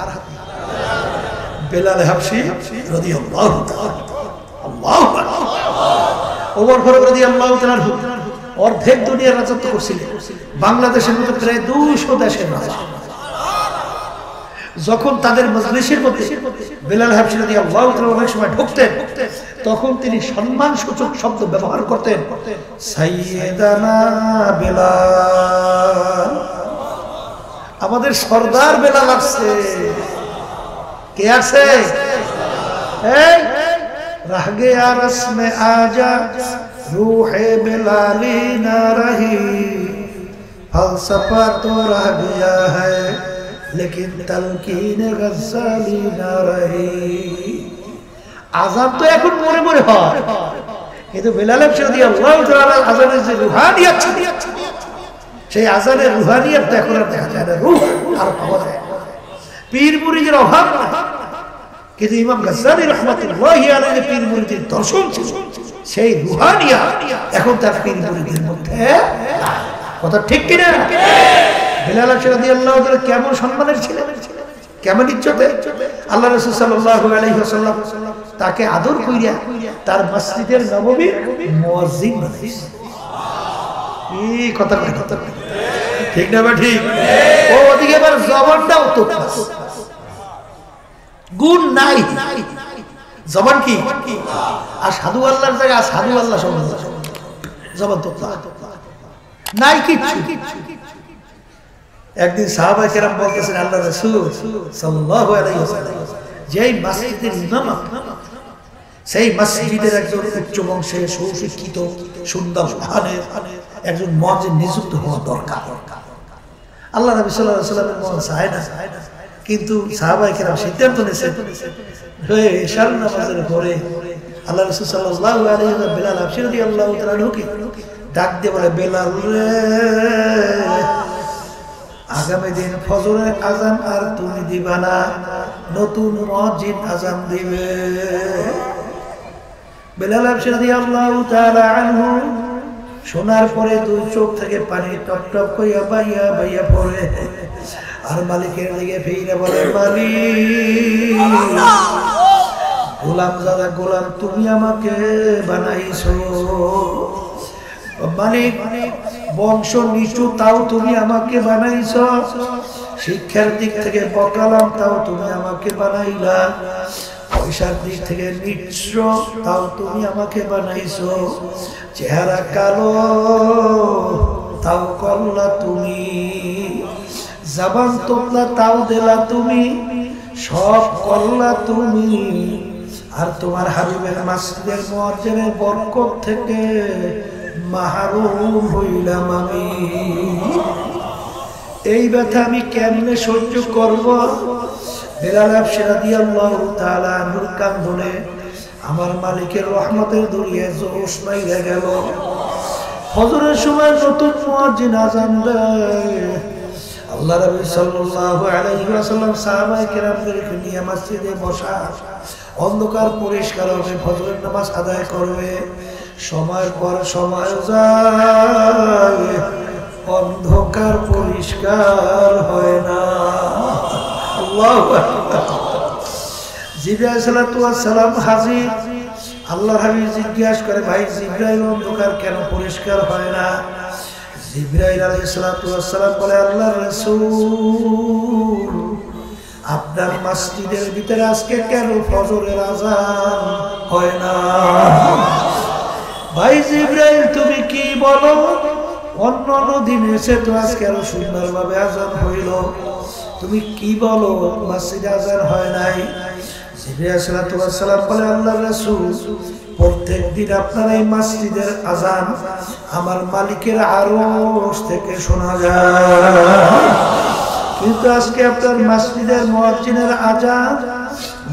বেলাল হাবশী রাদিয়াল্লাহু তাআলা। আল্লাহু আকবার। ওমর ফারুক রাদিয়াল্লাহু তাআলা অর্ধেক দুনিয়ার রাজত্ব করছিলেন, বাংলাদেশের মতো প্রায় 200 দেশের রাজা। যখন তাদের মজলিসের মধ্যে বেলাল হাবশী রাদিয়াল্লাহু তাআলা অনেক সময় ঢুকতেন, তখন তিনি সম্মানসূচক শব্দ ব্যবহার করতেন, সাইয়্যিদানা বেলাল। আমাদের সরদার বেলাল আসছে। কে আছে? এই রাহ গয়া রসমে আজা রূহে বেলালি না রহি, ফলসফা তো রাহ গয়া হ্যায় লেকিন তালকিন গজ্জালি না রহি। আযান তো এখন মরে মরে হয়, কিন্তু বেলাল হাবশী রাদিয়াল্লাহু তাআলা আযানের যে রুহানিয়াত ছিল, সেই আযানের রুহানিয়াত এখন আর দেখা যায় না, রূহ আর পাওয়া যায় না। পীর মুরিদের অভাব না, কিন্তু ইমাম গজ্জালী রাহমাতুল্লাহি আলাইহি পীর মুরিদের দর্শন ছিল, সেই রুহানিয়াত এখন তার পীর মুরিদের মধ্যে। কথা ঠিক কিনা? বেলাল হাবশী রাদিয়াল্লাহু তাআলা কেমন সম্মানের ছিলেন, কেমন ইজ্জতের। আল্লাহ রাসূল সাল্লাল্লাহু আলাইহি ওয়াসাল্লাম তাকে আদর কইরা তার মসজিদের নববীর মুয়াজ্জিন বানাইছে। এই কথা কয়, কথা ঠিক না? বা ঠিক? ও ওদিকে আবার জবানটাও তো গুণ নাই, জবান কি? আর সাধু আল্লাহর জায়গায় সাধু আল্লাহ শব্দ, জবান তো নাই কিচ্ছু। একদিন সাহাবায়ে কেরাম বলতেছেন, আল্লাহ রাসূল সাল্লাল্লাহু আলাইহি ওয়াসাল্লাম যেই মসজিদের ইমাম, সেই মসজিদের একজন উচ্চ বংশের সুশিক্ষিত সুন্দর হানের একজন মুয়াজ্জিন নিযুক্ত হওয়া দরকার। আল্লাহ নবী সাল্লাল্লাহু আলাইহি ওয়াসাল্লামের মন চায় না, কিন্তু সাহাবায়ে কেরাম সিদ্ধান্ত নিয়েছেন, এশার নামাজের পরে আল্লাহ রাসূল সাল্লাল্লাহু আলাইহি ওয়াসাল্লাম বেলাল হাবশী রাদিয়াল্লাহু তাআলা কে ডাক দিয়ে বলে, বেলাল রে, আগামী দিন ফজরের আজান আর তুমি দিবা না, নতুন মুয়াজ্জিন আজান দিবে। বেলাল হাবশী রাদিয়াল্লাহু তাআলা আনহু শোনার পরে দুই চোখ থেকে পানি টপ টপ কইয়া বাইয়া বাইয়া পড়ে, আর মালিকের দিকে ফিরে বলে, মালিক, গোলাম দাদা গোলাম তুমি আমাকে বানাইছো, মালিক বংশ নিচু তাও তুমি আমাকে বানাইছো, শিক্ষার দিক থেকে বকালাম তাও তুমি আমাকে বানাইলা, পয়সার দিক থেকে নিঃস্ব তাও তুমি আমাকে বানাইছো, চেহারা কালো তাও করলা তুমি, জবান তোলা তাও দিলা তুমি, সব করলা তুমি, আর তোমার হাবিবের মসজিদের মুয়াজ্জিনের বরকত থেকে মাহরুম হইলাম আমি। এই ব্যথা আমি কেমনে সহ্য করব? বেলাল হাবশী রাদিয়াল্লাহু তাআলা আনহুর কান্দনে আমার মালিকের রহমতের দরিয়ায় জোশ মাইরা গেল। ফজরের সময় নতুন মুয়াজ্জিন আযান দেয়। আল্লাহ রাসূল সাল্লাল্লাহু আলাইহি ওয়াসাল্লাম সাহাবায়ে কেরামদেরকে নিয়ে মসজিদে বসা, অন্ধকার পরিষ্কার হবে, ফজরের নামাজ আদায় করবে। সময়ের পর সময় যায়, অন্ধকার পরিষ্কার হয় না। আল্লাহু আকবার। জিবরাইল আলাইহিস সালাম হাজির। আল্লাহর হাবিব জিজ্ঞাসা করে, ভাই জিবরাইল, অন্ধকার কেন পরিষ্কার হয় না? জিবরাইল আলাইহিস সালাম বলে, আল্লাহর রাসূল, আপনার মসজিদের ভিতরে আজকে কেন ফজরের আযান হয় না? ভাই জিবরাইল, তুমি কি বলো? অন্য দিন এসে তো আজকে আরো সুন্দরভাবে আযান হইল, তুমি কি বলো মসজিদে আযান হয় নাই? জিবরাইল আলাইহিস সালাম বলে, আল্লাহর রাসূল, প্রত্যেক দিন আপনার এই মসজিদের আযান আমার মালিকের আরশ থেকে শোনা যায়, কিন্তু আজকে আপনার মসজিদের মুয়াজ্জিনের আযান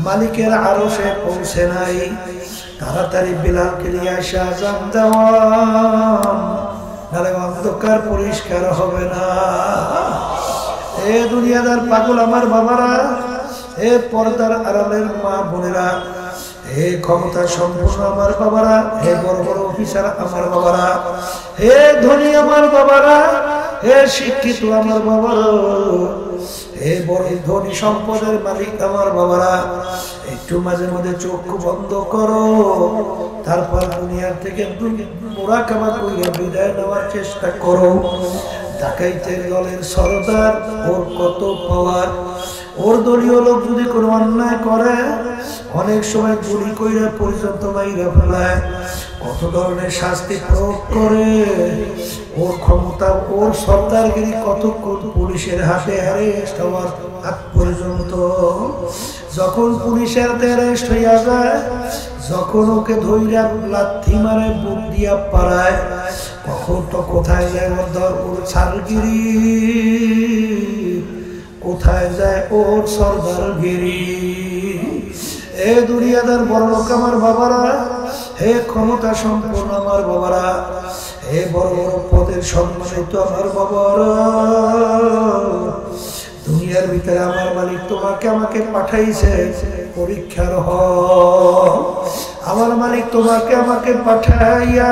মালিকের আরশে পৌঁছে নাই। তাড়াতাড়ি বিলালকে নিয়ে এসে আযান দেওয়ান, নাহলে অন্ধকার পরিষ্কার হবে না। এ দুনিয়াদার পাগল আমার বাবারা, এ পর্দার আড়ালের মা বোনেরা, এ হে ক্ষমতা সম্পন্ন আমার বাবারা, হে বড় বড় অফিসার আমার বাবারা, হে ধনী আমার বাবারা, হে শিক্ষিত আমার বাবারা, হে বড় ধনী সম্পদের মালিক আমার বাবারা, একটু মাঝে মাঝে চোখ বন্ধ করো, তারপর দুনিয়ার থেকে মুরাকাবা করিয়া বিদায় নেওয়ার চেষ্টা করো। ডাকাইতের দলের সরদার, ওর কত পাওয়ার, ওর দলীয় লোক যদি কোনো অন্যায় করে অনেক সময় গুলি কইরা পর্যন্ত মাইরা ফেলায়, কত ধরনের শাস্তি প্রয়োগ করে। ওর ক্ষমতা, ওর সর্দারগিরি কত পুলিশের হাতে অ্যারেস্ট হওয়ার আগ পর্যন্ত। যখন পুলিশের অ্যারেস্ট হইয়া যায়, যখন ওকে ধইরা লাথি মারে, বুক দিয়া পাড়ায়, কখন তো কোথায় যায় ওর ছালগিরি, কোথায় যায় ওর সর্দারগিরি। এ দুনিয়াদার বড় লোক আমার বাবারা, হে ক্ষমতা সম্পন্ন আমার বাবারা, হে বড় বড় পদের সম্মানিত আমার বাবারা, দুনিয়ার ভিতরে আমার মালিক তোমাকে আমাকে পাঠাইছে পরীক্ষার হল। আমার মালিক তোমাকে আমাকে পাঠাইয়া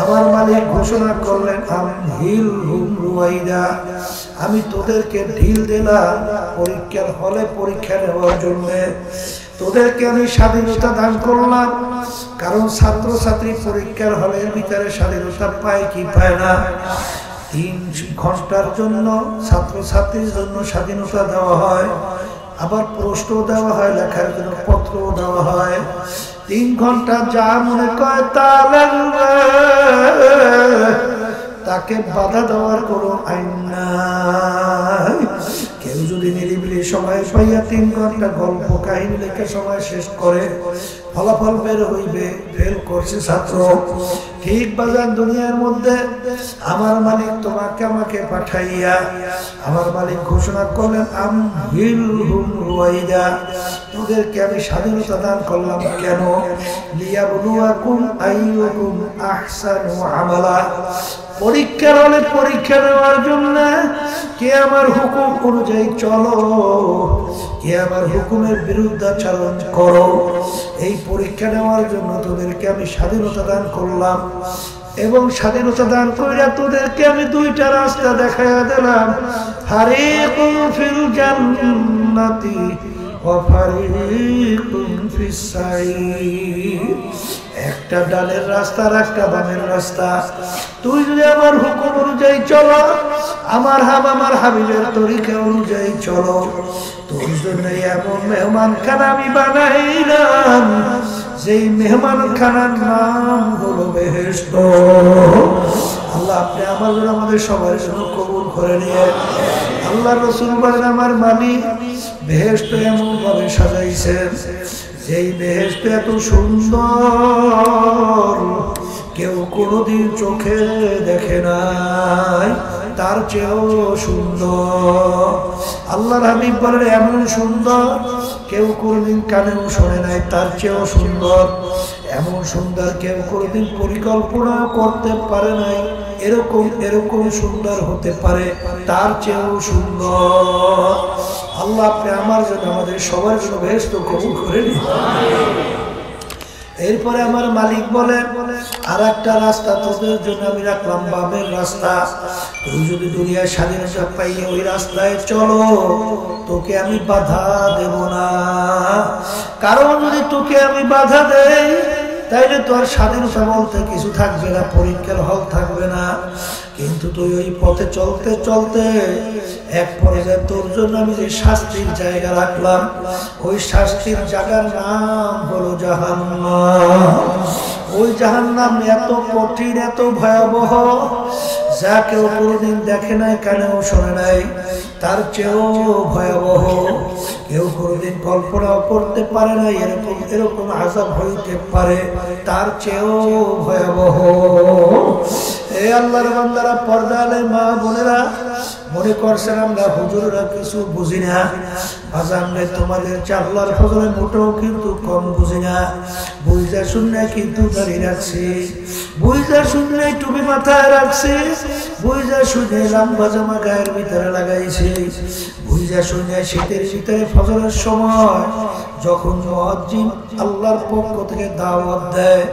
আমার মালিক ঘোষণা করলেন, আমি তোদেরকে ঢিল দিলাম পরীক্ষার হলে পরীক্ষা নেওয়ার জন্য। তোদেরকে আমি স্বাধীনতা দান করলাম, কারণ ছাত্র ছাত্রী পরীক্ষার হলের ভিতরে স্বাধীনতা পায় কি পায় না। 3 ঘন্টার জন্য ছাত্র ছাত্রীর জন্য স্বাধীনতা দেওয়া হয়, আবার প্রশ্ন দেওয়া হয়, লেখার জন্য পত্র দেওয়া হয়। 3 ঘন্টা যা মনে করে তা লাগবে, তাকে বাধা দেওয়ার কোনো আইন নাই। কেউ যদি নিরিবিলি সময় পাইয়া 3 ঘন্টা গল্প কাহিনী লেখা সময় শেষ করে, ফলাফল বের হইবে ফেল করছে ছাত্র। ঠিক বাজার দুনিয়ার মধ্যে আমার মালিক তোমাকে আমাকে পাঠাইয়া আমার মালিক ঘোষণা করলেন, তোদেরকে আমি স্বাধীনতা দান করলাম কেন? লিয়াবলুয়াকুম আইয়ুকুম আহসানু আমালা, পরীক্ষার হলে পরীক্ষা নেওয়ার জন্য। কে আমার হুকুম অনুযায়ী চলো, কে আমার হুকুমের বিরুদ্ধাচরণ করো। এই পরীক্ষা নেওয়ার জন্য তোদেরকে আমি স্বাধীনতা দান করলাম, এবং স্বাধীনতা দান কইরা তোদেরকে আমি 2টা রাস্তা দেখাইয়া দিলাম, ফারিকুন ফিল জান্নাতি ওয়া ফারিকুন ফিস সাইর। একটা ডালের রাস্তা আর একটা বামের রাস্তা। তুই যদি আমার হুকুম অনুযায়ী চলো, আমার হাবিবের তরিকা অনুযায়ী চলো, তোর জন্য এমন মেহমান খানা আমি বানাইলাম, যেই মেহমান খানার নাম হলো বেহেশত। আল্লাহ আপনি আমার জন্য আমাদের সবার জন্য কবুল করে নিয়ে। আল্লাহ রাসূল বলেন, আমার মালিক বেহেশত এমন ভাবে সাজাইছেন, যেই বেহেশত এত সুন্দর কেউ কোনোদিন চোখে দেখে নাই, তার চেয়েও সুন্দর। আল্লাহর হাবিব বলেন, এমন সুন্দর কেউ কোনোদিন কানেও শোনে নাই, তার চেয়েও সুন্দর। এমন সুন্দর কেউ কোনোদিন পরিকল্পনা করতে পারে নাই, এরকম সুন্দর হতে পারে, তার চেয়েও সুন্দর। আল্লাহ আপনি আমার জন্য আমাদের সবার জন্য বেহেশত কবুল করে নিন। এরপরে আমার মালিক বলেন, আর একটা রাস্তা তোদের জন্য আমি রাখলাম, বামের রাস্তা। তুই যদি দুনিয়ায় স্বাধীনতা পাইয়ে ওই রাস্তায় চলো, তোকে আমি বাধা দেব না। কারণ যদি তোকে আমি বাধা দেই, তাইলে তোর স্বাধীনতা বলতে কিছু থাকবে না, পরীক্ষার হল থাকবে না। কিন্তু তুই ওই পথে চলতে চলতে এক পর্যায়ে তোর জন্য আমি যে শাস্তির জায়গা রাখলাম, ওই শাস্তির জায়গার নাম হলো জাহান্নাম। ওই জাহান্নাম এত কঠিন, এত ভয়াবহ, যা কেউ কোনোদিন দেখে নাই, কানেও শোনে নাই, তার চেয়েও ভয়াবহ। কেউ কোনোদিন কল্পনাও করতে পারে না এরকম আযাব হইতে পারে, তার চেয়েও ভয়াবহ। এই আল্লাহর বান্দারা, পর্দা আলে মা বোনেরা, মনে করছেন আমরা হুজুররা কিছু বুঝি না। আজানরে তোমাদের আল্লাহর ফজলে মোটেও কিন্তু কম বুঝি না। বুঝা শুনে কিন্তু দাঁড়িয়ে রাখছি, বুঝা শুনে টুপি মাথায় রাখছি, বুঝা শুনে লম্বা জামা গায়ের ভিতরে লাগাইছি, বুঝা শুনে শীতের ভিতরে ফজরের সময় যখন মুয়াজ্জিন আল্লাহর পক্ষ থেকে দাওয়াত দেয়,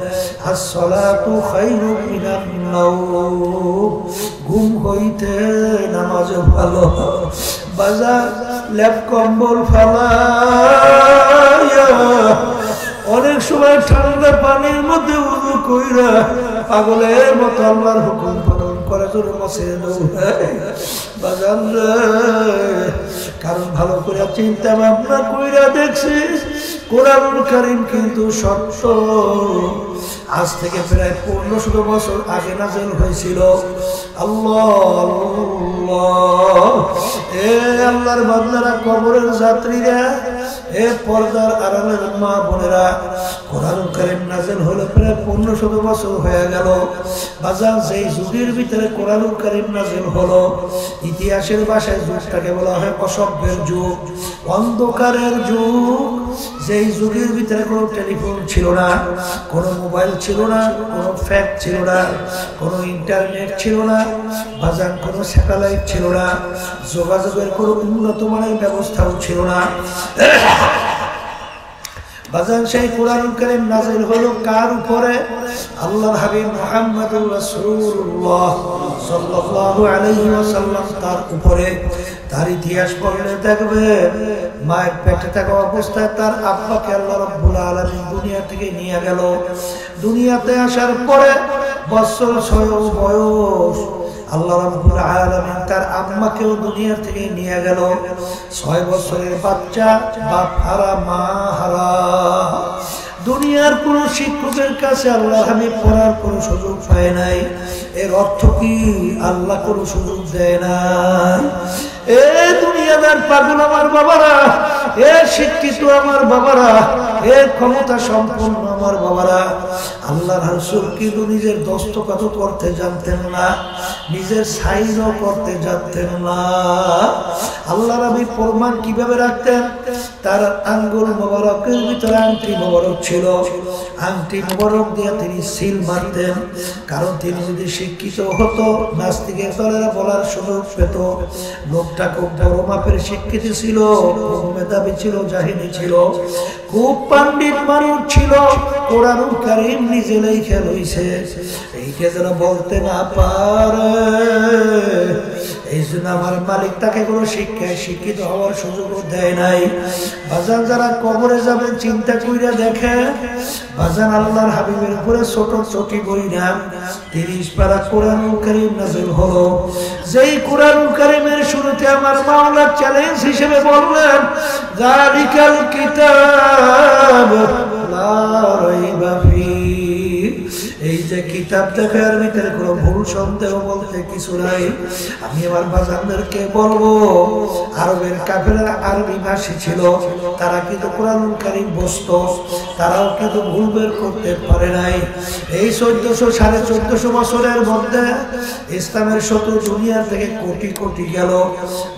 আসসালাতু খায়রুম মিনান নাওম, ঘুম হইতে নামাজ ভালো। বাজার ল্যাপ কম্বল ফালাইয়া অনেক সময় ঠান্ডা পানির মধ্যে উযু কইরা পাগলের মতো আল্লাহর হুকুম পালন করে জোরে মসজিদে দৌড়ায়। বাজার কারণ ভালো করে চিন্তা ভাবনা কইরা দেখছি কোরআনুল কারীম কিন্তু সত্য। আজ থেকে প্রায় 1500 বছর আগে নাযিল হয়েছিল। আল্লাহ আল্লাহ, এ আল্লাহর বান্দারা, কবরের যাত্রীরা, এ পর্দার আড়ালের মা বোনেরা, কোরআনুল কারীম নাযিল হলো প্রায় 1500 বছর হয়ে গেল। বাজার যেই যুগের ভিতরে কোরআনুল কারীম নাযিল হলো, ইতিহাসের ভাষায় যুগটাকে বলা হয় অসভ্যের যুগ, অন্ধকারের যুগ। যেই যুগের ভিতরে কোনো টেলিফোন ছিল না, কোনো মোবাইল ছিল না, কোনো ফ্যাক্স ছিল না, কোনো ইন্টারনেট ছিল না, বাজার কোনো স্যাটেলাইট ছিল না, যোগাযোগের কোনো উন্নত মানের ব্যবস্থাও ছিল না। বাজান সেই কোরআনুল কারীম নাযিল হলো কার উপরে? আল্লাহর হাবিব মুহাম্মদুর রাসূলুল্লাহ সাল্লাল্লাহু আলাইহি ওয়াসাল্লাম তার উপরে। তার ইতিহাস পড়লে দেখবে মায়ের পেটে থাকা অবস্থায় তার আব্বাকে আল্লাহ রাব্বুল আলামিন দুনিয়া থেকে নিয়ে গেল। দুনিয়াতে আসার পরে বছর 6 বয়স আল্লাহ রাব্বুল আলামিন তার আম্মাকেও দুনিয়া থেকে নিয়ে গেল। 6 বছরের বাচ্চা, বাপ হারা, মা হারা। দুনিয়ার কোন শিক্ষকের কাছে আল্লাহ হাবিব পড়ার কোন সুযোগ পায় নাই। এর অর্থ কি? আল্লাহ কোন সুযোগ দেয় না। এ দুনিয়াদার পাগল আমার বাবারা, এ শিক্ষিত আমার বাবারা, এ ক্ষমতা সম্পন্ন আমার বাবারা, আল্লাহর রাসূল কিন্তু নিজের দস্তখত করতে জানতেন না, নিজের সাইনও করতে জানতেন না। আল্লাহর নবী প্রমাণ কিভাবে রাখতেন? তার আঙ্গুল মোবারকের ভিতরে আংটি মোবারক ছিল, আংটি মোবারক দিয়ে তিনি সিল মারতেন। কারণ তিনি যদি শিক্ষিত হতো, নাস্তিকের দলেরা বলার সুযোগ পেত। লোকটা খুব বড় মাপের শিক্ষিত ছিল, খুব মেধাবী ছিল, জাহিনী ছিল, খুব পণ্ডিত মানুষ ছিল। কোরআনুল কারীম নিজে লেখা রইছে, এইটা যেন বলতে না পারে। এই জন্য আমার মালিক তাকে কোনো শিক্ষায় শিক্ষিত হওয়ার সুযোগও দেয় নাই। বাজান যারা কবরে যাবেন চিন্তা কইরা দেখে, বাজান আল্লাহর হাবিবের উপরে ছোট চটি বই না 30 পারা কোরআনুল কারীম নাযিল হলো। যেই কোরআনুল কারীমের শুরুতে আমার মাওলা চ্যালেঞ্জ হিসেবে বললেন, যালিকাল কিতাব লা রাইবা ফীহি, এই যে কিতাব দেখার ভিতরে কোনো ভুল সন্দেহ বলতে কিছু নাই। আমি আমার বাজানদেরকে বলবো, আরবের কাফেররা আরবি ভাষী ছিল, তারা কিন্তু কোরআনুল কারীম বুঝতো, তারাও কিন্তু ভুল বের করতে পারে নাই। এই 1400-1450 বছরের মধ্যে ইসলামের শত্রু দুনিয়া থেকে কোটি কোটি গেল,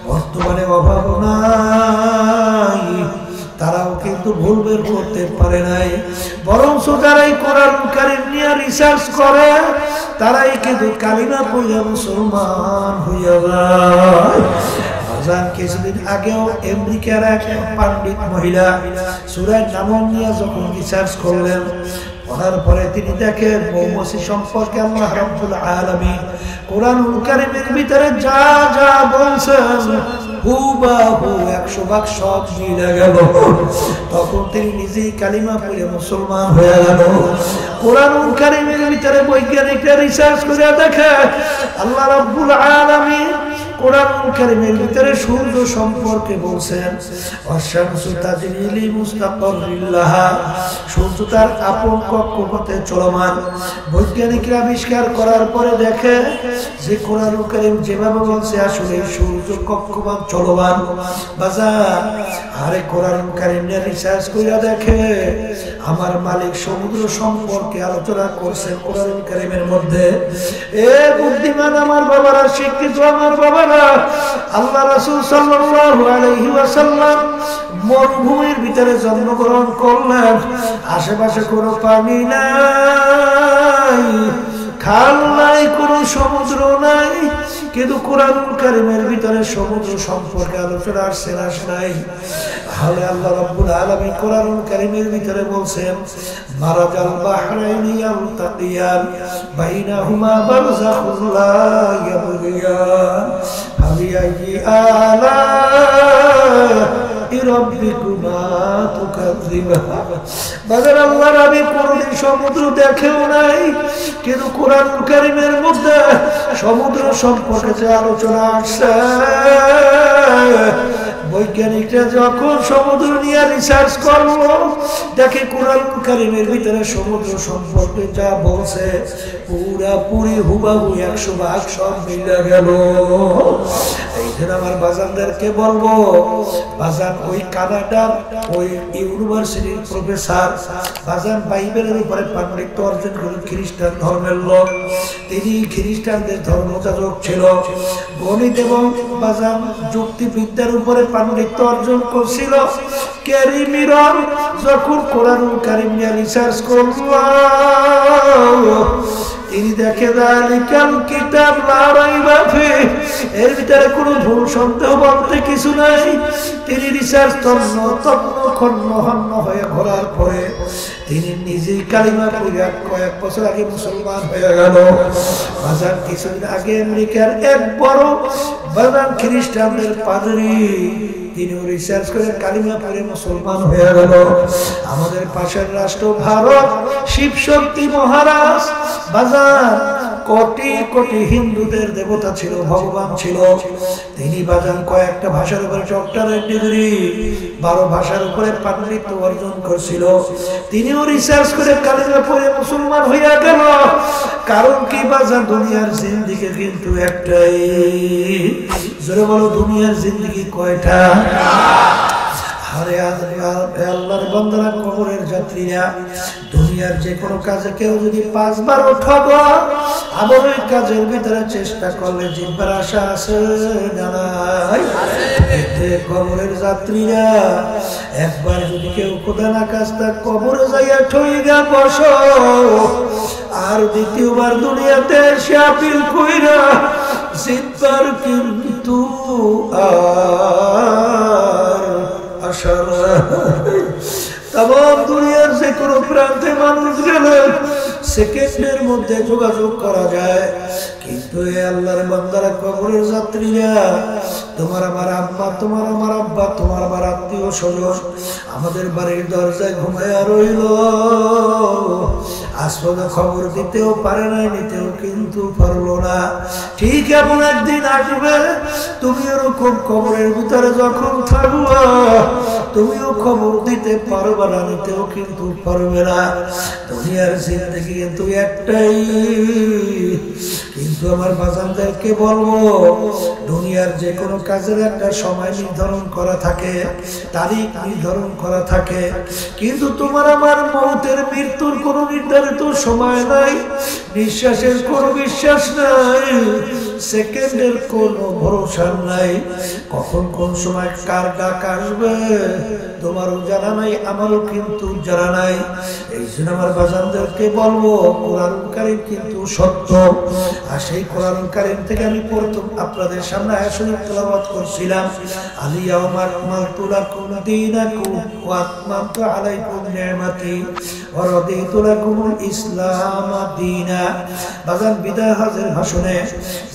বর্তমানে অভাব নাই, তারাও কিন্তু ভুল বের করতে পারে নাই। বরং যারাই কোরআনুল কারীম নিয়ে রিসার্চ করে, তারাই কিন্তু কালিমা পড়ে মুসলমান হইয়া যায়। কিছুদিন আগেও আমেরিকার এক পণ্ডিত মহিলা সূরা নামল নিয়ে যখন রিসার্চ করলেন, করার পরে তিনি দেখেন মৌমাছি সম্পর্কে আল্লাহ রাব্বুল আলামিন কোরআনুল কারীমের ভিতরে যা যা বলছেন হুবহু 100 ভাগ সব মিলে গেল। তখন তিনি নিজেই কালিমা পড়ে মুসলমান হয়ে গেল। কোরআনুল কারীমের ভিতরে বৈজ্ঞানিকরা রিসার্চ করে দেখে আল্লাহ রাব্বুল আলামিন কোরআনুল কারীমের ভিতরে সূর্য সম্পর্কে বলছেন, ওয়াশ-শামসু তাজরি লিমুস্তাকাররিন লাহা, সূর্য তার আপন কক্ষপথে চলমান। বৈজ্ঞানিকরা আবিষ্কার করার পরে দেখে যে কোরআনুল কারীম যেভাবে বলছে আসলে সূর্য কক্ষপথ চলমান। বাজার আরে কোরআনুল কারীম নিয়ে রিসার্চ কইরা দেখে আমার মালিক সমুদ্র সম্পর্কে আলোচনা করছেন কোরআনুল কারীমের মধ্যে। এ বুদ্ধিমান আমার বাবারা, শিক্ষিত আমার বাবারা, আল্লাহ রাসূল সাল্লাল্লাহু আলাইহি ওয়াসাল্লাম মরুভূমির ভিতরে জন্মগ্রহণ করলেন। আশেপাশে কোনো পানি নাই, খাল নাই, কোনো সমুদ্র নাই, কিন্তু কোরআনুল কারীমের ভিতরে সমুদ্র সম্পর্কে আলোচনা আসছে না নাই? তাহলে আল্লাহ রাব্বুল আলামিন কোরআনুল কারীমের ভিতরে বলছেন মারাজাল বাহরাইনি ইয়ালতাকিয়ান বাইনাহুমা বারযাখুন লা ইয়াবগিয়ান ফাবিআইয়ি আলা রাব্বিকুমা তুকাযযিবান। বাজার আল্লাহ নবী কোনদিন সমুদ্র দেখেও নাই, কিন্তু কোরআনুল কারীমের মধ্যে সমুদ্র সম্পর্কে যে আলোচনা আসছে, বৈজ্ঞানিকরা যখন সমুদ্র নিয়ে রিসার্চ করলো, দেখে কোরআনুল কারীমের ভিতরে সমুদ্র সম্পর্কে যা বলছে পুরাপুরি হুবাহু 100% সব মিলে গেল। এইখানে আমার বাজানদেরকে বলবো, বাজান ওই কানাডার ওই ইউনিভার্সিটির প্রফেসর বাজান বাইবেলের উপরে পাণ্ডিত্য অর্জন করে খ্রিস্টান ধর্মের লোক। তিনি খ্রিস্টানদের ধর্মযাজক ছিল, গণিত এবং বাজান যুক্তিবিদ্যার উপরে পাণ্ডিত্য অর্জন করছিল। ক্যারি মিরর যখন কোরআনুল কারীম নিয়ে রিসার্চ করল, তিনি দেখে যালিকাল কিতাব লা রাইবা ফিহি, এর ভিতরে কোনো ভুল সন্দেহ বলতে কিছু নাই। তিনি রিসার্চ তন্ন খন্ন হন্য হয়ে ঘোরার পরে তিনি নিজেই কালিমা পড়ে কয়েক বছর আগে মুসলমান হয়ে গেল। বাজার কিছুদিন আগে আমেরিকার এক বড় বাজার খ্রিস্টানদের পাদ্রী, তিনি রিসার্চ করে কালিমা পড়ে মুসলমান হয়ে গেল। আমাদের পাশের রাষ্ট্র ভারত, শিবশক্তি মহারাজ বাজার কোটি কোটি হিন্দুদের দেবতা ছিল, ভগবান ছিল। তিনি বাজান কয়েকটা ভাষার উপরে ডক্টরেট ডিগ্রি, 12 ভাষার উপরে পাণ্ডিত্য অর্জন করছিল। তিনিও রিসার্চ করে কালিমা পড়ে মুসলমান হইয়া গেল। কারণ কি বাজান, দুনিয়ার জিন্দেগি কিন্তু একটাই। জোরে বলো, দুনিয়ার জিন্দেগি কয়টা? আরে আল্লাহর বান্দারা, কবরের যাত্রীরা, দুনিয়ার যে কোনো কাজে কেউ যদি 5 বার ঠগো, আবার ওই কাজের ভিতরে চেষ্টা করলে জিতবার আশা আছে না নাই? কবরের যাত্রীরা, একবার যদি কেউ খোদা না কাজটা কবরে যাইয়া ঠইগা বসো, আর দ্বিতীয়বার দুনিয়াতে এসে আপিল কইরা জিতবার কিন্তু দুনিয়ার যে কোনো প্রান্তে মানুষ গেলে সেকেন্ডের মধ্যে যোগাযোগ করা যায়। কিন্তু এই আল্লাহর বান্দারা, কবরের যাত্রীরা, তোমার আমার আম্মা, তোমার আমার আব্বা, তোমার আমার আত্মীয় স্বজন আমাদের বাড়ির দরজায় ঘুমাইয়া রইল, আসলে খবর দিতেও পারে না, নিতেও কিন্তু পারলো না। ঠিক এমন একদিন আসবে, তুমি ওরকম কবরের ভিতরে যখন থাকবা, তুমিও খবর দিতে পারবে না, নিতেও কিন্তু পারবে না। দুনিয়ার জিন্দেগি কিন্তু একটাই। কিন্তু আমার বাজানদেরকে বলবো, দুনিয়ার যে কোনো কাজের একটা সময় নির্ধারণ করা থাকে, তারিখ নির্ধারণ করা থাকে। কিন্তু তোমার আমার মৌতের, মৃত্যুর কোনো নির্ধারিত সময় নাই, নিঃশ্বাসের কোনো বিশ্বাস নাই, সেকেন্ডের কোনো ভরসা নাই। কখন কোন সময় কার ডাক আসবে তোমারও জানা নাই, আমারও কিন্তু জানা নাই। এই জন্য আমার বাজানদেরকে বলবো, কোরআনুল কারীম কিন্তু সত্য। আর সেই কোরআনুল কারীম থেকে আমি প্রথম আপনাদের সামনে আয়াতুল তেলাওয়াত করছিলাম, আলিয়াউমা আকমালতু লাকুম দীনাকুম ওয়া আতমামতু আলাইকুম নি'মাতি ওয়া রাদিতু লাকুমুল ইসলাম দীনা। বাজান বিদায় হজের ভাষণে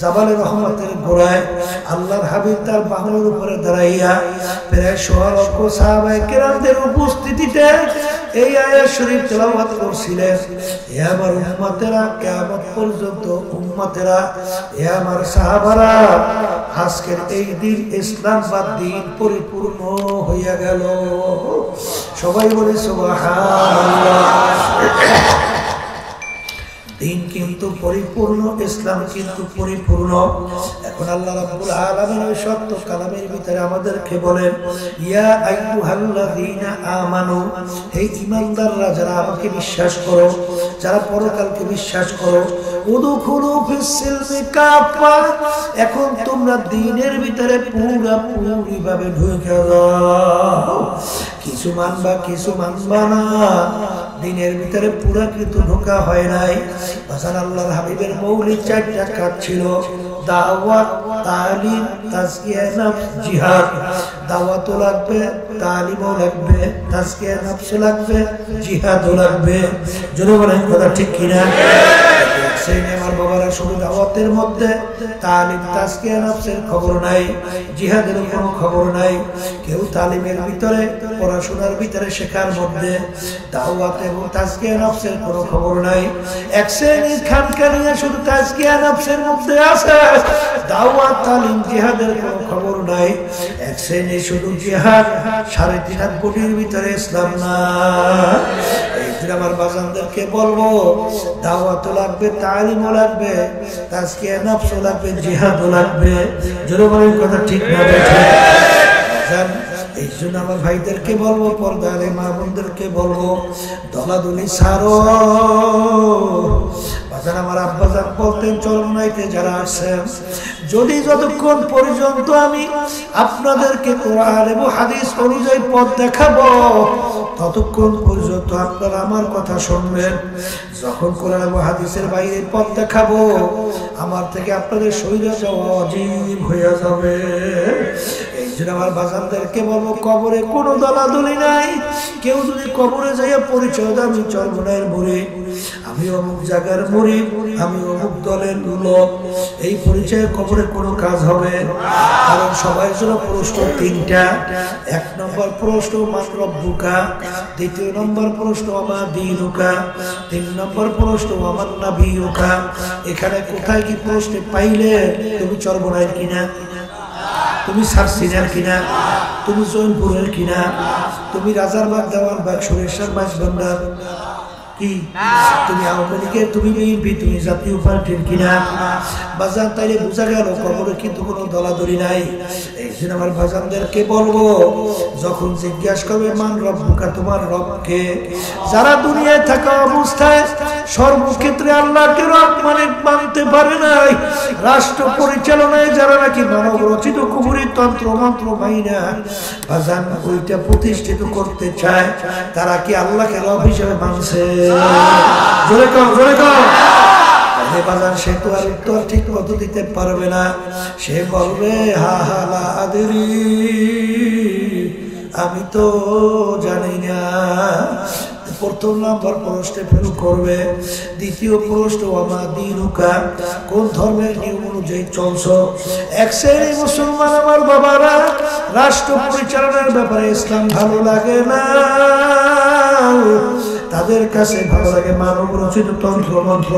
জাবালে রহমতের গোড়ায় আল্লাহর হাবিব তার বাহনের উপরে দাঁড়াইয়া প্রায় 1.5 লক্ষ সাহাবায়ে কেরামদের উপস্থিতিতে এই আয়াত শরীফ তেলাওয়াত করছিলেন। হে আমার উম্মতেরা, কিয়ামত পর্যন্ত উম্মতেরা, হে আমার সাহাবারা, আজকের এই দিন ইসলাম বা দিন পরিপূর্ণ হইয়া গেল। সবাই বলে সুবহানাল্লাহ। দিন কিন্তু পরিপূর্ণ, ইসলাম কিন্তু পরিপূর্ণ। এখন আল্লাহ রাব্বুল আলামিন ওই সত্য কালামের ভিতরে আমাদেরকে বলেন, ইয়া আইয়ুহাল্লাযীনা আমানু, হে ঈমানদাররা, যারা আমাকে বিশ্বাস করো, যারা পরকালকে বিশ্বাস করো, উদখুলু ফিস-সিলমি কাফা, এখন তোমরা দ্বীনের ভিতরে পুরোপুরি ভাবে ঢুকে যাও। কিছু মানবা, কিছু মানবা না, দ্বীনের ভিতরে পুরা কিন্তু ঢোকা হয় নাই। বাজান আল্লাহর হাবিবের মৌলিক 4টা কাজ ছিল। দাওয়াত, তালিম, তাজকিয়া নফস, জিহাদ। দাওয়াতও লাগবে, তালিমও লাগবে, তাজকিয়া নফসও লাগবে, জিহাদও লাগবে। জোরে বলেন কথা ঠিক কিনা? সেই আমার বাবারা শুধু দাওয়াতের মধ্যে তালিম, তাজকিয়া নফসের খবর নাই, জিহাদের কোনো খবর নাই। কেউ তালিমের ভিতরে, পড়াশোনার ভিতরে, শেখার মধ্যে দাওয়াত এবং তাজকিয়া নফসের কোনো খবর নাই। এক শ্রেণীর খানকানিয়া শুধু তাজকিয়া নফসের মধ্যে আছে, দাওয়াত, তালিম, জিহাদের কোনো খবর নাই। এক শ্রেণী শুধু জিহাদ, 3.5 কোটির ভিতরে ইসলাম না। আমার বাজানদেরকে বলবো, দাওয়াতও লাগবে, তালিমও লাগবে, তাজকিয়া নফসও লাগবে, জিহাদও লাগবে। জোরে বলেন কথা ঠিক না বেঠিক? এই জন্য আমার ভাইদেরকে বলবো, পর্দারে মা বোনদেরকে বলবো, দলাদলি ছাড়ো। বাজার আমার আব্বাজান বলতেন, চরমনাইতে যারা আসছেন, যদি যতক্ষণ পর্যন্ত আমি আপনাদেরকে কোরআন এবং হাদিস অনুযায়ী পথ দেখাবো, ততক্ষণ পর্যন্ত আপনারা আমার কথা শুনবেন। যখন কোরআন এবং হাদিসের বাইরে পথ দেখাবো, আমার থেকে আপনাদের শরীরে যাওয়া অজীব হয়ে যাবে। এই জন্য আমার বাজানদেরকে বলবো, কবরে কোনো দলাদলি নাই। কেউ যদি কবরে যাইয়া পরিচয় দেয়, আমি চরমনাইয়ের মুরিদ, আমি অমুক জায়গার মুরিদ, আমি অমুক দলের লোক, এই পরিচয়ে কবরে কোনো কাজ হবে? কারণ সবার জন্য প্রশ্ন 3টা। 1 নম্বর প্রশ্ন মান রব্বুকা, 2 নম্বর প্রশ্ন আমা দীনুকা, 3 নম্বর প্রশ্ন আমার নাবিয়ুকা। এখানে কোথায় কি প্রশ্ন পাইলে তুমি চরমনাইয়ের কিনা, তুমি সারসিনার কিনা, তুমি জৈনপুরের কিনা, তুমি রাজারবাগ, দেওয়ানবাগ, সুরেশ্বর, মাঝভান্ডার কি, তুমি আওয়ামী লীগের, তুমি বিএনপি, তুমি জাতীয় পার্টির কিনা? বাজান তাইলে বোঝা গেল কবরে কিন্তু কোনো দলাদলি নাই। এই জন্য আমার বাজানদেরকে বলবো, যখন জিজ্ঞাসা করবে মান রব্বুকা, তোমার রবকে, যারা দুনিয়ায় থাকা অবস্থায় সর্বক্ষেত্রে আল্লাহকে রব মানতে পারে নাই, রাষ্ট্র পরিচালনায় যারা নাকি মানব রচিত কুফরি তন্ত্র মন্ত্র মাইনা বাজান ওইটা প্রতিষ্ঠিত করতে চায়, তারা কি আল্লাহকে রব হিসেবে মানছে? জোরে কর, জোরে কর। বাজান সে তো আর উত্তর ঠিক মতো দিতে পারবে না। সে বলবে, হা হা লা আদরি, আমি তো জানি না। প্রথম নম্বর প্রশ্নে ফেল করবে। দ্বিতীয় প্রশ্ন আমা দীনুকা, কোন ধর্মের নিয়ম অনুযায়ী চলছ? এক শ্রেণী মুসলমান আমার বাবারা, রাষ্ট্র পরিচালনার ব্যাপারে ইসলাম ভালো লাগে না, তাদের কাছে ভালো লাগে মানব রচিত তন্ত্র মন্ত্র।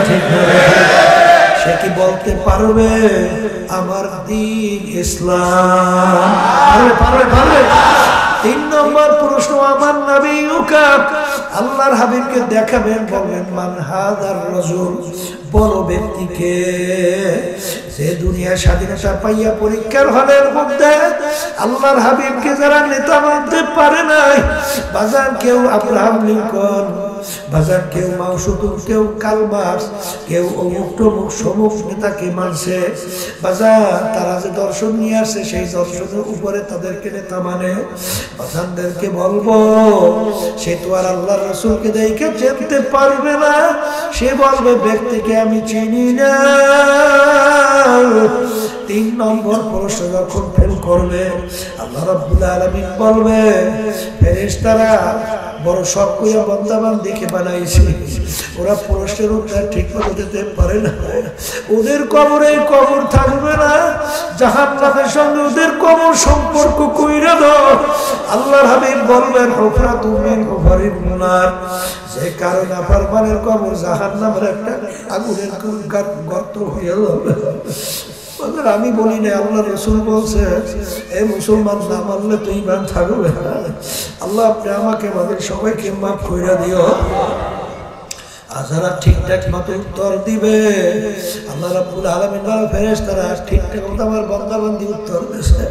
ঠিক না? সে কি বলতে পারবে আমার দ্বীন ইসলাম? পারবে, পারবে। 3 নম্বর প্রশ্ন আমার নাবিয়ুকা, আল্লাহর হাবিবকে দেখাবেন, বলবেন মান হাদার রাজুল, বড় ব্যক্তিকে, যে দুনিয়া স্বাধীনতা পাইয়া পরীক্ষার হলের মধ্যে আল্লাহর হাবিবকে যারা নেতা মানতে পারে নাই, বাজার কেউ আব্রাহাম লিঙ্কন, বাজার কেউ মাও শুধু, কেউ কার্ল মার্কস, কেউ অমুক টমুক সমুক নেতাকে মানছে। বাজার তারা যে দর্শন নিয়ে আসছে, সেই দর্শনের উপরে তাদেরকে নেতা মানে। বাজারদেরকে বলবো, সে তো আর আল্লাহর রাসূলকে দেখে চিনতে পারবে না, সে বলবে ব্যক্তিকে আমি চিনি না। 3 নম্বর প্রশ্ন যখন ফেল করবে, আল্লাহ রাব্বুল আলামিন বলবে, ফেরেশতারা বড় শখ কইয়া বান্দাবান্দিকে বানাইছে, ওরা প্রশ্নের উত্তর ঠিক মতো দিতে পারে না, ওদের কবরে কবর থাকবে না, জাহান্নামের সঙ্গে ওদের কবর সম্পর্ক কইরা দাও। আল্লাহর হাবিব বলবেন, হুফরাতুম মিন হুফারিন নার, যে কারণে নাফরমানের কবর জাহান্নামের একটা আগুনের গর্ত হয়ে যাবে। আমি বলি না, আল্লাহ রাসূল বলছে, এ মুসলমান না মানলে তো ঈমান থাকবে না। আল্লাহ আপনি আমাকে আমাদের সবাইকে মাফ কইরা দিও। যারা ঠিকঠাক মতো উত্তর দিবে, আল্লাহ রাব্বুল আলামিন ফেরেশতারা ঠিকঠাক মতো আমার বান্দাবান্দি উত্তর দিছে,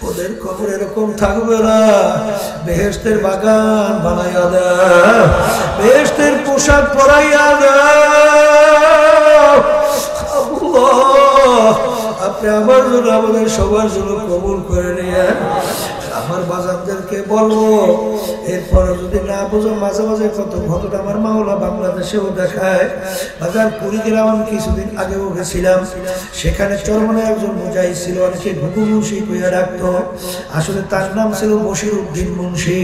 ওদের কবর এরকম থাকবে না, বেহেশতের বাগান বানাইয়া দাও, বেহেশতের পোশাক পরাইয়া দাও। আপনি আমার জন্য, আমাদের সবার জন্য কবুল করে নিয়ে। আমার বাজারদেরকে বলবো। এরপরে যদি না বুঝো, মাঝে মাঝে কত ঘটনা আমার মাওলা বাংলাদেশেও দেখায়। বাজার কুড়িগ্রাম আমি কিছুদিন আগেও গেছিলাম, সেখানে চরমনে একজন মুজাহিদ ছিল, অনেকে ঘুঘু মুন্সি কইয়া ডাকতো। আসলে তার নাম ছিল বশির উদ্দিন মুন্সি।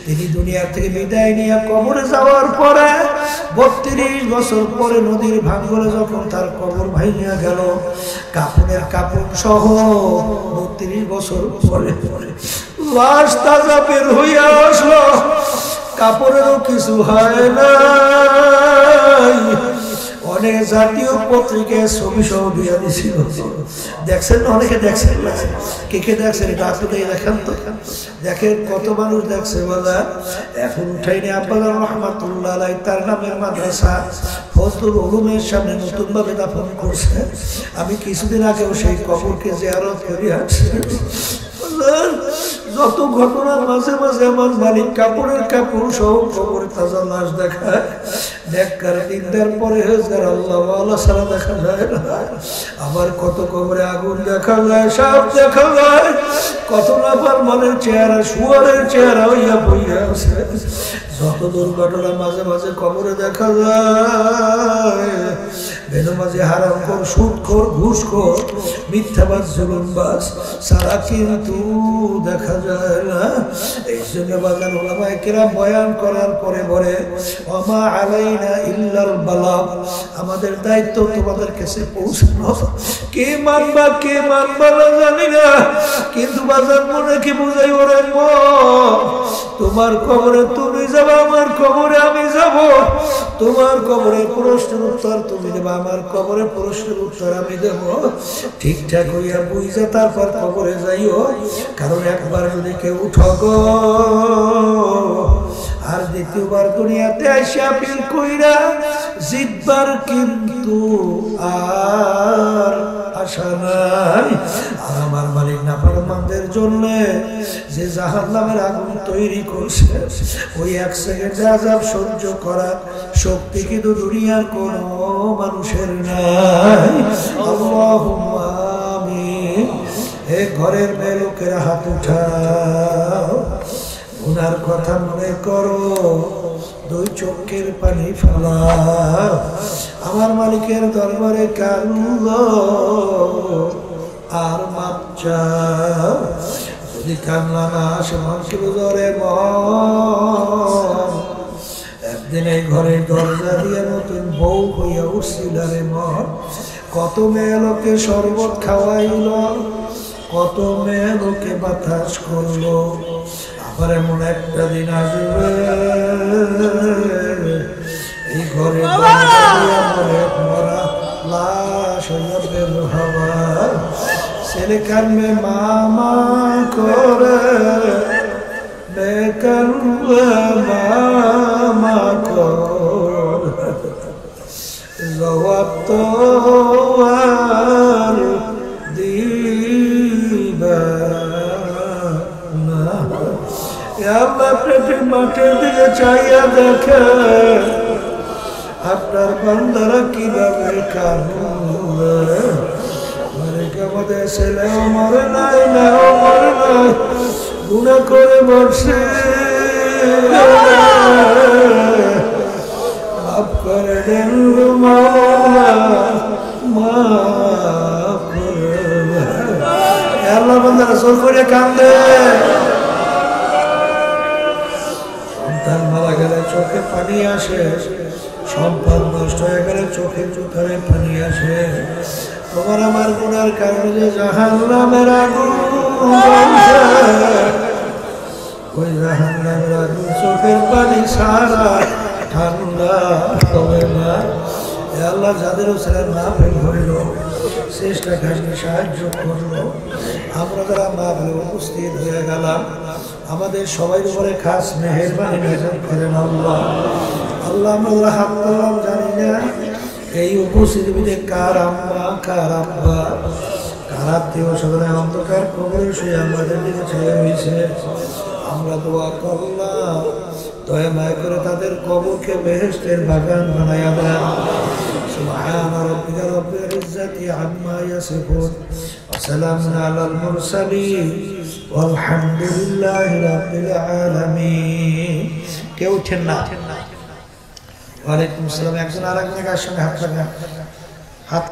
তিনি দুনিয়া থেকে বিদায় নিয়ে কবরে যাওয়ার পরে 32 বছর পরে নদীর ভাঙ্গলে যখন তার কবর ভাঙিয়া গেল, কাপড়ের কাপড় সহ 32 বছর পরে লাশ তাজা বের হইয়া আসলো, কাপড়েরও কিছু হয় না। অনেক জাতীয় পত্রিকায় ছবি সহ দিয়া দিছিল, দেখছেন? অনেকে দেখছেন না? কে কে দেখছেন? এটা আসলে দেখেন তো, দেখেন কত মানুষ দেখছে। বলা এখন উঠাইনি আব্বাজান রহমাতুল্লাহ আলাইহি তার নামের মাদ্রাসা ফজলুল উলুমের সামনে নতুন ভাবে দাফন করছে। আমি কিছুদিন আগেও সেই কবরকে জিয়ারত করে আসছি। যত ঘটনার মাঝে মাঝে আমার মালিক কাপড়ের কাপড় সহ কবরে তাজা লাশ দেখায়। নেককার দিনদার পরে যারা আল্লাহওয়ালা ছাড়া দেখা যায় না। আবার কত কবরে আগুন দেখা যায়, সাপ দেখা যায়, কত নাফার মানের চেহারা শুয়ারের চেহারা হইয়া বইয়া আছে। যত দুর্ঘটনা মাঝে মাঝে কবরে দেখা যায়। বেনমাজি হারামখোর, সুদখোর, ঘুষখোর, মিথ্যাবাজ, জুলুমবাজ সারা কিন্তু দেখা যায় না। এই জন্য বাজার ওলামায়ে কেরাম বয়ান করার পরে বলে ওমা আলাইনা ইল্লাল বালাগ, আমাদের দায়িত্ব তোমাদের কাছে পৌঁছানো। কে মানবা কে মানবা না জানি না, কিন্তু বাজার মনে কি বুঝাই ওরে তোমার কবরে তুমি যাবা, আমার কবরে আমি যাব। তোমার কবরে প্রশ্নের উত্তর তুমি দেবা, আমার কবরে প্রশ্নের উত্তর আমি দেব। ঠিকঠাক হইয়া বুঝা তারপর কবরে যাইও। কারণ একবার যদি কেউ উঠো আর দ্বিতীয়বার দুনিয়াতে আইসা আপিল কইরা জিতবার কিন্তু আর আশা নাই। আর আমার মালিক নাফরমানদের জন্য যে জাহান্নামের আগুন তৈরি করছে, ওই 1 সেকেন্ডে আযাব সহ্য করার শক্তি কিন্তু দুনিয়ার কোন মানুষের নাই। আল্লাহুম্মা আমিন। হে ঘরের মেয়ে লোকেরা হাত উঠাও, উনার কথা মনে করো, 2 চোখের পানি ফেলাও, আমার মালিকের দরবারে কাঁদো আর মাপ চাও। যদি কান্না না আসে মানুষের ধরে একদিন এই ঘরের দরজা দিয়ে নতুন বউ হইয়া উঠছিল রে মন। কত মেয়ে লোকে শরবত খাওয়াইল, কত মেয়ে লোকে বাতাস করলো। আবার এমন একটা দিন আসবে এই ঘরে মরা লাশ হইয়া বের হওয়া। ছেলে কানবে মামা করে, মেয়ে কানবে মামা করে, জবাব তো আর দিবা না। আল্লাহ পেটের মাঠের দিকে চাইয়া দেখে আপনার বান্দারা কিভাবে কাঁদবে। আমাদের ছেলেও মরে নাই, নাও মরে নাই, গুনাহ করে মরছে, মাফ করে দেন মাওলা, মাফ করে দেন। আল্লাহ বান্দারা জোর করে কান্দে। সন্তান মারা গেলে চোখে পানি আসে, সম্পদ নষ্ট হয়ে গেলে চোখে চোখে পানি আসে। তোমার আমার গুনার কারণে যে জাহান্নামের আগুন জ্বলছে, ওই জাহান্নামের আগুন চোখের পানি সারা ঠান্ডা হবে না। আল্লাহ যাদেরও ছেলে না ফেল হইল, চেষ্টা খাসনি সাহায্য করলো। আমরা যারা মা ফেলে উপস্থিত হয়ে গেলাম, আমাদের সবাই উপরে খাস মেহেরবানি নজর করেন আল্লাহ। আল্লাহ আমরা হাত করলাম জানি না এই উপস্থিতিতে কার আম্মা, কার আব্বা, কার আত্মীয় স্বজনের অন্ধকার কবরে শুয়ে আমাদের দিকে ছেড়ে হয়েছে। আমরা দোয়া করলাম দয়া মায়া করে তাদের কবরকে বেহেশতের বাগান বানায়া দেন। সুবহান রাব্বিকা রাব্বিল ইজ্জাতি আম্মা ইয়াসিফুন। সালামুন আলাল মুরসালিন ওয়ালহামদুলিল্লাহি রাব্বিল আলামিন। কেউ উঠেন না। ওয়ালাইকুম আসসালাম। একজন আরেকজনের সঙ্গে হাত লাগান। হাত